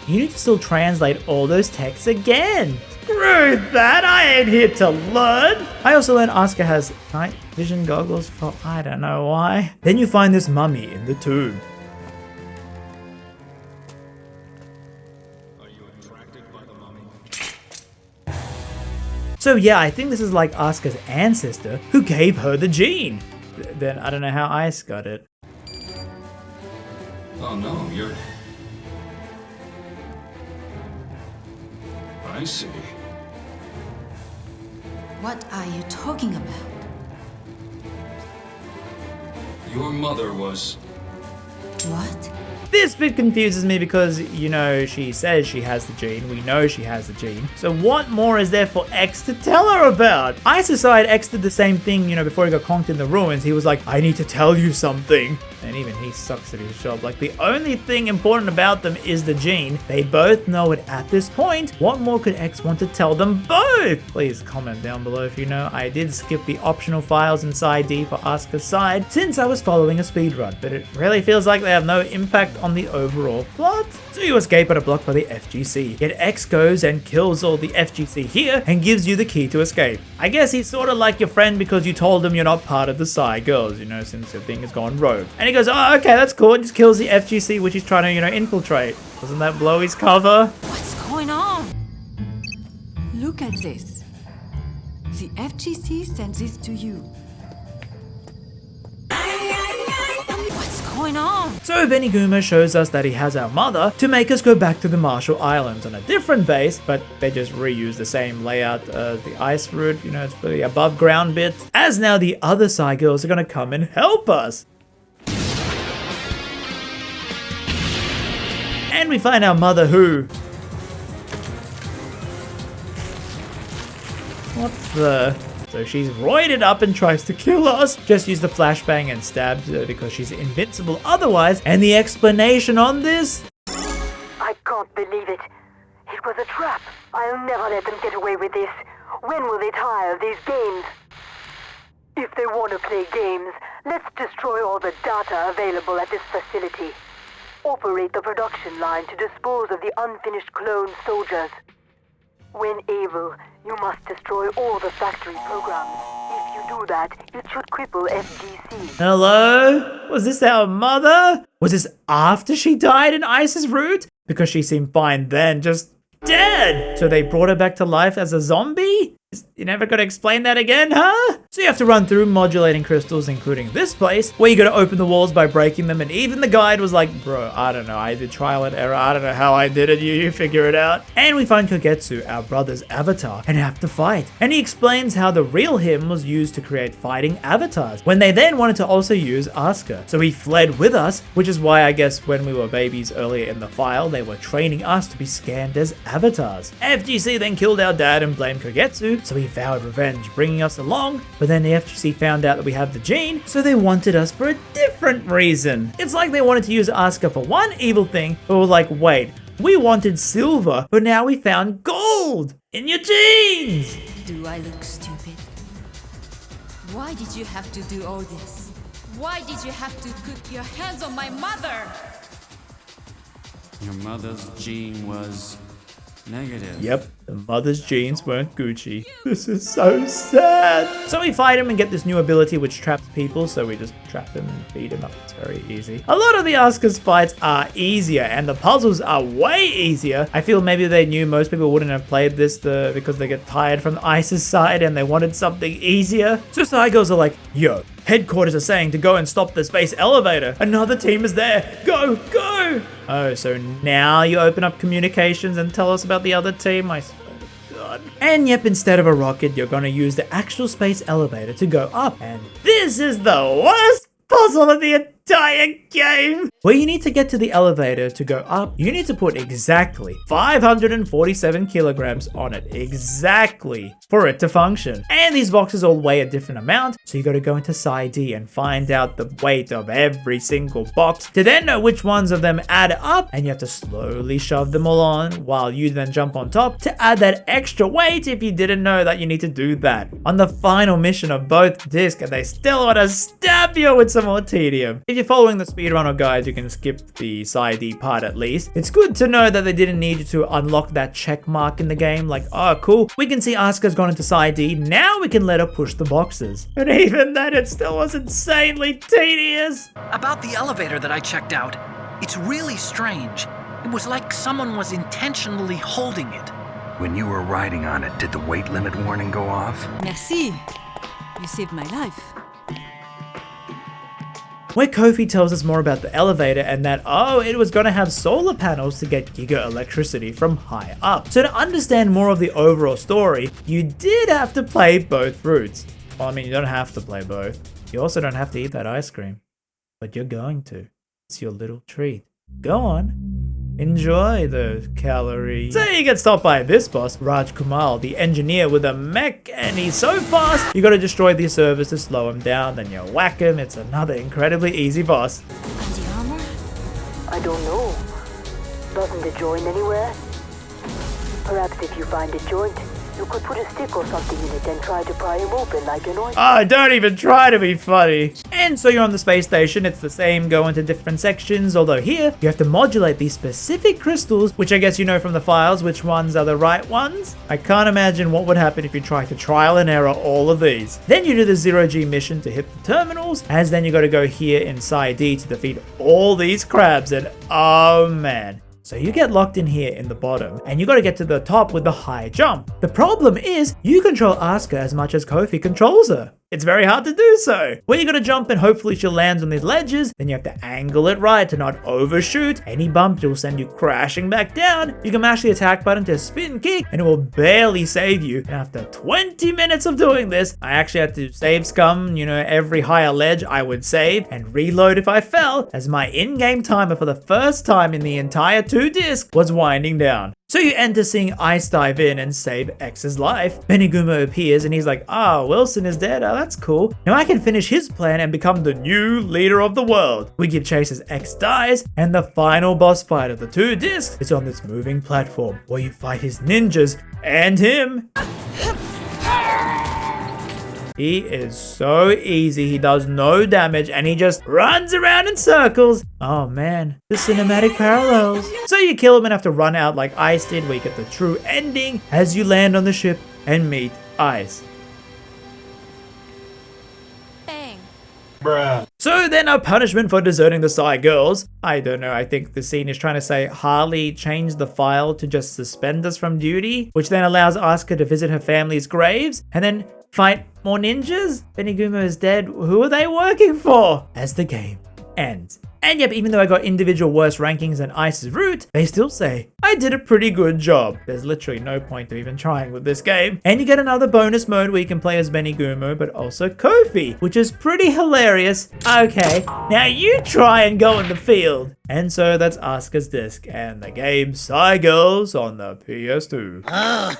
you need to still translate all those texts again. Screw that, I ain't here to learn. I also learned ASKA has night vision goggles for I don't know why. Then you find this mummy in the tomb. So yeah, I think this is like ASKA's ancestor who gave her the gene. Then I don't know how Ice got it. Oh no, you're... I see. What are you talking about? Your mother was... What? This bit confuses me because, you know, she says she has the gene, we know she has the gene, so what more is there for X to tell her about? I suspect X did the same thing, you know, before he got conked in the ruins. He was like, I need to tell you something. And even he sucks at his job. Like, the only thing important about them is the gene. They both know it at this point. What more could X want to tell them both? Please comment down below if you know. I did skip the optional files inside D for ASKA's side since I was following a speedrun, but it really feels like they have no impact on the overall plot. So you escape at a block by the FGC, yet X goes and kills all the FGC here and gives you the key to escape. I guess he's sort of like your friend because you told him you're not part of the Psy Girls, you know, since your thing has gone rogue. And he goes, oh, okay, that's cool, and just kills the FGC, which he's trying to, you know, infiltrate. Doesn't that blow his cover? What's going on? Look at this. The FGC sent this to you. What's going on? So Beniguma shows us that he has our mother to make us go back to the Marshall Islands on a different base, but they just reuse the same layout as the ice route, you know, it's for the above ground bit, as now the other Psy Girls are gonna come and help us. And we find our mother who... What the... So she's roided up and tries to kill us. Just use the flashbang and stabs her because she's invincible otherwise. And the explanation on this? I can't believe it. It was a trap. I'll never let them get away with this. When will they tire of these games? If they want to play games, let's destroy all the data available at this facility. Operate the production line to dispose of the unfinished clone soldiers. When able, you must destroy all the factory programs. If you do that, it should cripple FGC. Hello? Was this our mother? Was this after she died in Ice's route? Because she seemed fine then, just dead. So they brought her back to life as a zombie? You're never gonna explain that again, huh? So you have to run through modulating crystals, including this place, where you gotta open the walls by breaking them, and even the guide was like, bro, I don't know, I did trial and error, I don't know how I did it, you figure it out. And we find Kogetsu, our brother's avatar, and have to fight. And he explains how the real him was used to create fighting avatars, when they then wanted to also use ASKA. So he fled with us, which is why I guess when we were babies earlier in the file, they were training us to be scanned as avatars. FGC then killed our dad and blamed Kogetsu, so he vowed revenge, bringing us along, but then the FGC found out that we have the gene, so they wanted us for a different reason. It's like they wanted to use ASKA for one evil thing, but were like, wait, we wanted silver, but now we found gold in your genes! Do I look stupid? Why did you have to do all this? Why did you have to put your hands on my mother? Your mother's gene was negative. Yep, the mother's genes weren't Gucci. This is so sad. So we fight him and get this new ability which traps people, so we just trap him and beat him up. It's very easy. A lot of the ASKA's fights are easier and the puzzles are way easier. I feel maybe they knew most people wouldn't have played this because they get tired from the ISIS side and they wanted something easier. So Psy Girls are like, yo, headquarters are saying to go and stop the space elevator. Another team is there. Go, go! Oh, so now you open up communications and tell us about the other team? I swear to God. And yep, instead of a rocket, you're gonna use the actual space elevator to go up. And this is the worst puzzle of the entire game. Where you need to get to the elevator to go up, you need to put exactly 547 kilograms on it. Exactly. For it to function. And these boxes all weigh a different amount, so you gotta go into Psy D and find out the weight of every single box to then know which ones of them add up, and you have to slowly shove them all on while you then jump on top to add that extra weight if you didn't know that you need to do that. On the final mission of both discs, and they still wanna stab you with some more tedium. If you're following the speedrunner guide, you can skip the Psy D part at least. It's good to know that they didn't need you to unlock that check mark in the game, like, oh cool, we can see ASKA's gone into Psy D, now we can let her push the boxes. But even then, it still was insanely tedious. About the elevator that I checked out, it's really strange. It was like someone was intentionally holding it. When you were riding on it, did the weight limit warning go off? Merci. You saved my life. where Kofi tells us more about the elevator and that, oh, it was gonna have solar panels to get giga electricity from high up. So to understand more of the overall story, you did have to play both routes. Well, I mean, you don't have to play both. You also don't have to eat that ice cream. But you're going to. It's your little treat. Go on. Enjoy the calories. So you get stopped by this boss, Raj Kumal, the engineer with a mech, and he's so fast, you gotta destroy the servers to slow him down, then you whack him. It's another incredibly easy boss. And the armor? I don't know. Doesn't it join anywhere? Perhaps if you find a joint, you could put a stick or something in it and try to pry him open like an oyster. Oh, don't even try to be funny. And so you're on the space station, it's the same, go into different sections, although here, you have to modulate these specific crystals, which I guess you know from the files which ones are the right ones. I can't imagine what would happen if you tried to trial and error all of these. Then you do the 0G mission to hit the terminals, as then you gotta go here in Psi D to defeat all these crabs, and oh man. So you get locked in here in the bottom, and you gotta get to the top with the high jump. The problem is, you control ASKA as much as Kofi controls her. It's very hard to do so. Where you gotta jump and hopefully she lands on these ledges, then you have to angle it right to not overshoot. Any bump will send you crashing back down. You can mash the attack button to spin kick, and it will barely save you. And after 20 minutes of doing this, I actually had to save scum, you know, every higher ledge I would save, and reload if I fell, as my in-game timer for the first time in the entire 2 disc was winding down. So you enter seeing Ice dive in and save X's life. Benigumo appears and he's like, ah, Wilson is dead, oh that's cool. Now I can finish his plan and become the new leader of the world. We give chase as X dies, and the final boss fight of the 2 discs is on this moving platform, where you fight his ninjas and him. He is so easy, he does no damage, and he just runs around in circles. Oh man, the cinematic parallels. So you kill him and have to run out like Ice did, where you get the true ending as you land on the ship and meet Ice. Bang. Bruh. So then a punishment for deserting the Psy girls. I don't know, I think the scene is trying to say Harley changed the file to just suspend us from duty, which then allows ASKA to visit her family's graves, and then fight more ninjas? Benigumo is dead. Who are they working for? As the game ends. And yep, even though I got individual worse rankings than Ice's route, they still say I did a pretty good job. There's literally no point to even trying with this game. And you get another bonus mode where you can play as Benigumo, but also Kofi, which is pretty hilarious. Okay, now you try and go in the field. And so that's ASKA's Disc and the game Psy Girls on the PS2. Oh.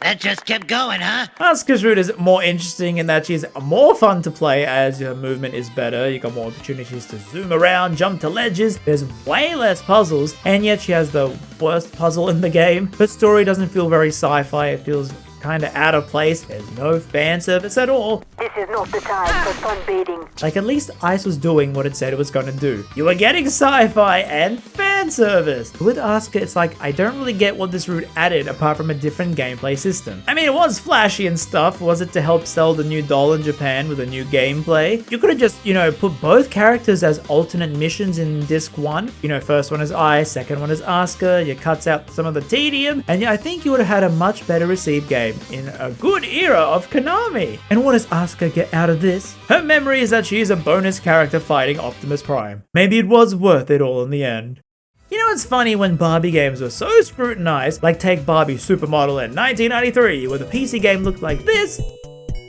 That just kept going, huh? ASKA's route is more interesting in that she's more fun to play as her movement is better. You got more opportunities to zoom around, jump to ledges. There's way less puzzles, and yet she has the worst puzzle in the game. Her story doesn't feel very sci-fi. It feels kind of out of place. There's no fan service at all. This is not the time for sunbathing. Like, at least Ice was doing what it said it was gonna do. You were getting sci-fi and fan service. With ASKA, it's like, I don't really get what this route added apart from a different gameplay system. I mean, it was flashy and stuff. Was it to help sell the new doll in Japan with a new gameplay? You could have just, you know, put both characters as alternate missions in Disc 1. You know, first one is Ice, second one is ASKA. You cuts out some of the tedium, and I think you would have had a much better received game in a good era of Konami. And what does ASKA get out of this? Her memory is that she is a bonus character fighting Optimus Prime. Maybe it was worth it all in the end. You know, it's funny when Barbie games were so scrutinized, like take Barbie Supermodel in 1993, where the PC game looked like this.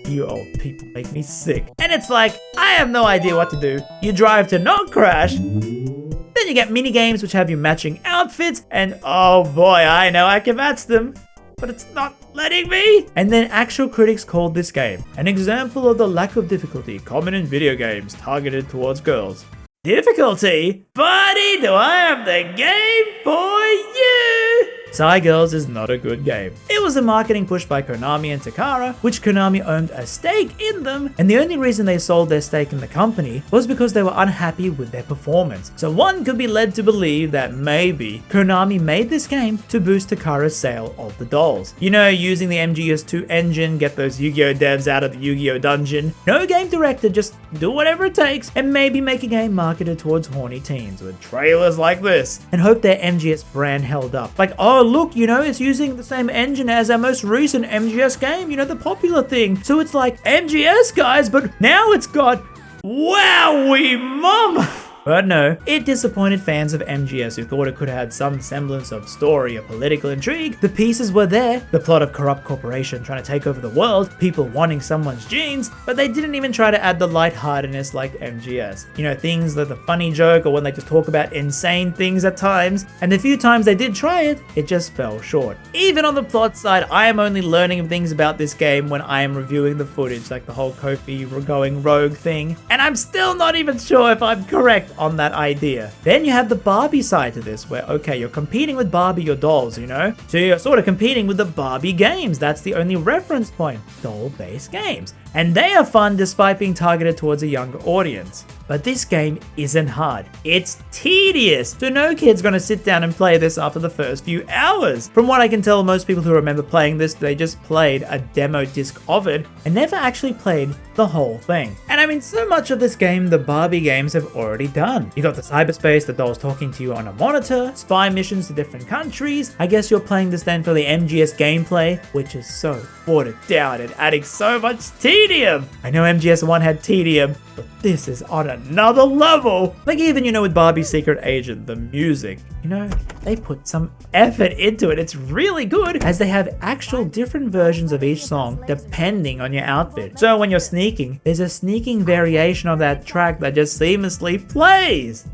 You old people make me sick. And it's like, I have no idea what to do. You drive to not crash. Then you get mini games which have you matching outfits, and oh boy, I know I can match them, but it's not letting me. And then actual critics called this game an example of the lack of difficulty common in video games targeted towards girls. Difficulty? Buddy, do I have the game for you? Psy Girls is not a good game. It was a marketing push by Konami and Takara, which Konami owned a stake in them, and the only reason they sold their stake in the company was because they were unhappy with their performance. So one could be led to believe that maybe Konami made this game to boost Takara's sale of the dolls. You know, using the MGS2 engine, get those Yu-Gi-Oh devs out of the Yu-Gi-Oh dungeon. No game director, just do whatever it takes, and maybe make a game marketed towards horny teens with trailers like this, and hope their MGS brand held up. Like, oh look, you know, it's using the same engine as our most recent MGS game, you know, the popular thing. So it's like MGS guys, but now it's got Wowee mama! But no, it disappointed fans of MGS who thought it could have had some semblance of story or political intrigue. The pieces were there, the plot of corrupt corporation trying to take over the world, people wanting someone's genes, but they didn't even try to add the lightheartedness like MGS. You know, things like the funny joke or when they just talk about insane things at times, and the few times they did try it, it just fell short. Even on the plot side, I am only learning things about this game when I am reviewing the footage, like the whole Kofi going rogue thing, and I'm still not even sure if I'm correct on that idea. Then you have the Barbie side to this, where okay, you're competing with Barbie, your dolls, you know? So you're sort of competing with the Barbie games. That's the only reference point. Doll-based games. And they are fun despite being targeted towards a younger audience. But this game isn't hard. It's tedious. So no kid's gonna sit down and play this after the first few hours. From what I can tell, most people who remember playing this, they just played a demo disc of it and never actually played the whole thing. And I mean, so much of this game, the Barbie games have already done. You got the cyberspace, the dolls talking to you on a monitor, spy missions to different countries. I guess you're playing this then for the MGS gameplay, which is so watered down and adding so much tedium. I know MGS1 had tedium, but this is on another level. Like even, you know, with Barbie's Secret Agent, the music, you know, they put some effort into it. It's really good, as they have actual different versions of each song depending on your outfit. So when you're sneaking, there's a sneaking variation of that track that just seamlessly plays.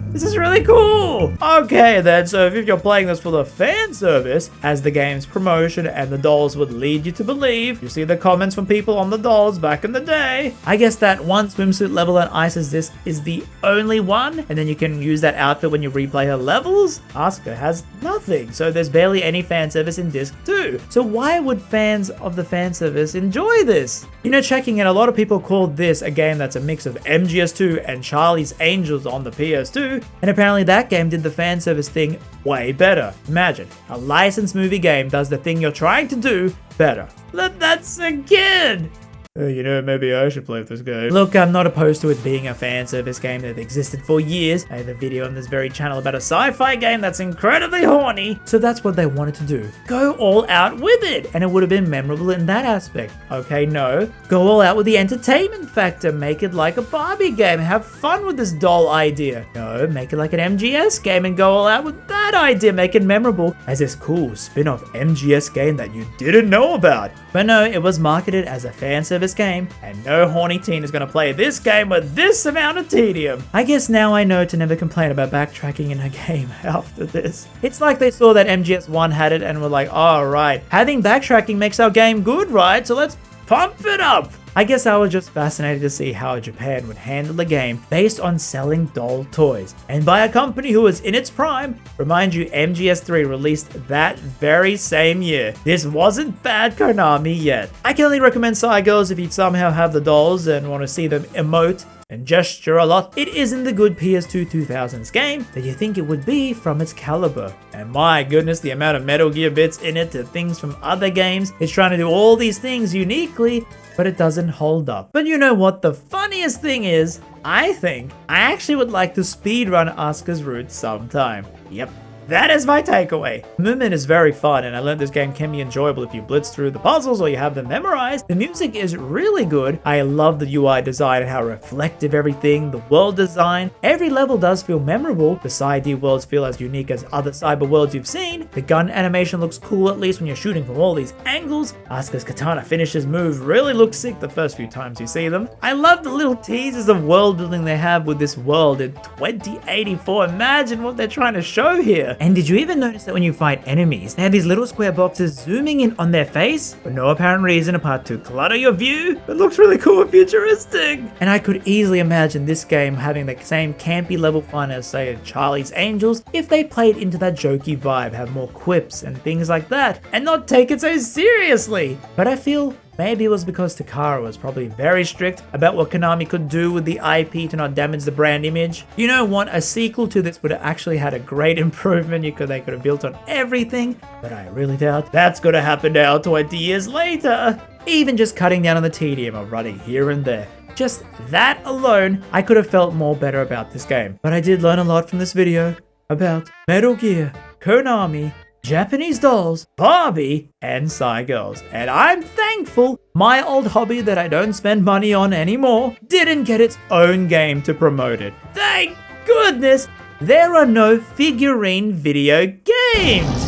This is really cool! Okay then, so if you're playing this for the fan service, as the game's promotion and the dolls would lead you to believe, you see the comments from people on the dolls back in the day, I guess that one swimsuit level on ASKA's disc is the only one, and then you can use that outfit when you replay her levels? ASKA has nothing, so there's barely any fan service in disc 2. So why would fans of the fan service enjoy this? You know, checking it, a lot of people called this a game that's a mix of MGS2 and Charlie's Angels on the PS2, and apparently that game did the fan service thing way better. Imagine, a licensed movie game does the thing you're trying to do better. Let that sink in! You know, maybe I should play this game. Look, I'm not opposed to it being a fan service game that existed for years. I have a video on this very channel about a sci-fi game that's incredibly horny. So that's what they wanted to do. Go all out with it. And it would have been memorable in that aspect. Okay, no. Go all out with the entertainment factor. Make it like a Barbie game. Have fun with this doll idea. No, make it like an MGS game and go all out with that idea. Make it memorable as this cool spin-off MGS game that you didn't know about. But no, it was marketed as a fan service game, and no horny teen is gonna play this game with this amount of tedium. I guess now I know to never complain about backtracking in a game after this. It's like they saw that MGS1 had it and were like, alright, having backtracking makes our game good, right? So let's pump it up! I guess I was just fascinated to see how Japan would handle a game based on selling doll toys. And by a company who was in its prime, remind you, MGS3 released that very same year. This wasn't bad Konami yet. I can only recommend Psy Girls if you somehow have the dolls and want to see them emote and gesture a lot. It isn't the good PS2 2000s game that you think it would be from its caliber. And my goodness, the amount of Metal Gear bits in it to things from other games. It's trying to do all these things uniquely, but it doesn't hold up. But you know what the funniest thing is? I think I actually would like to speedrun ASKA's route sometime. Yep. That is my takeaway. The movement is very fun, and I learned this game can be enjoyable if you blitz through the puzzles or you have them memorized. The music is really good. I love the UI design and how reflective everything, the world design. Every level does feel memorable. The side D worlds feel as unique as other cyber worlds you've seen. The gun animation looks cool, at least when you're shooting from all these angles. ASKA's katana finishes moves really look sick the first few times you see them. I love the little teasers of world building they have with this world in 2084. Imagine what they're trying to show here. And did you even notice that when you fight enemies, they have these little square boxes zooming in on their face for no apparent reason apart to clutter your view? It looks really cool and futuristic. And I could easily imagine this game having the same campy level fun as, say, Charlie's Angels if they played into that jokey vibe, have more quips and things like that, and not take it so seriously. But I feel maybe it was because Takara was probably very strict about what Konami could do with the IP to not damage the brand image. You know what, a sequel to this would have actually had a great improvement. They could have built on everything, but I really doubt that's gonna happen now 20 years later. Even just cutting down on the tedium of running here and there. Just that alone, I could have felt more better about this game. But I did learn a lot from this video about Metal Gear, Konami, Japanese dolls, Barbie, and Psy Girls. And I'm thankful my old hobby that I don't spend money on anymore didn't get its own game to promote it. Thank goodness there are no figurine video games.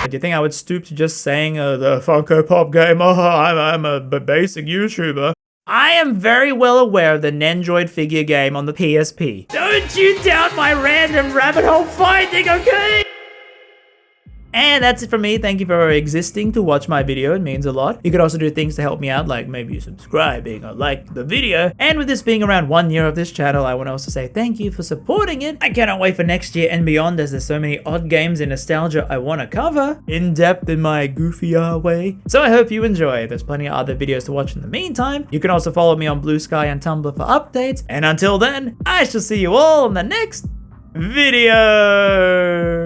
Do you think I would stoop to just saying the Funko Pop game? Oh, I'm a basic YouTuber. I am very well aware of the Nendroid figure game on the PSP. Don't you doubt my random rabbit hole finding, okay? And that's it from me. Thank you for existing to watch my video. It means a lot. You could also do things to help me out, like maybe subscribing or like the video. And with this being around 1 year of this channel, I want to also say thank you for supporting it. I cannot wait for next year and beyond, as there's so many odd games and nostalgia I want to cover in depth in my goofier way. So I hope you enjoy. There's plenty of other videos to watch in the meantime. You can also follow me on Blue Sky and Tumblr for updates. And until then, I shall see you all in the next video.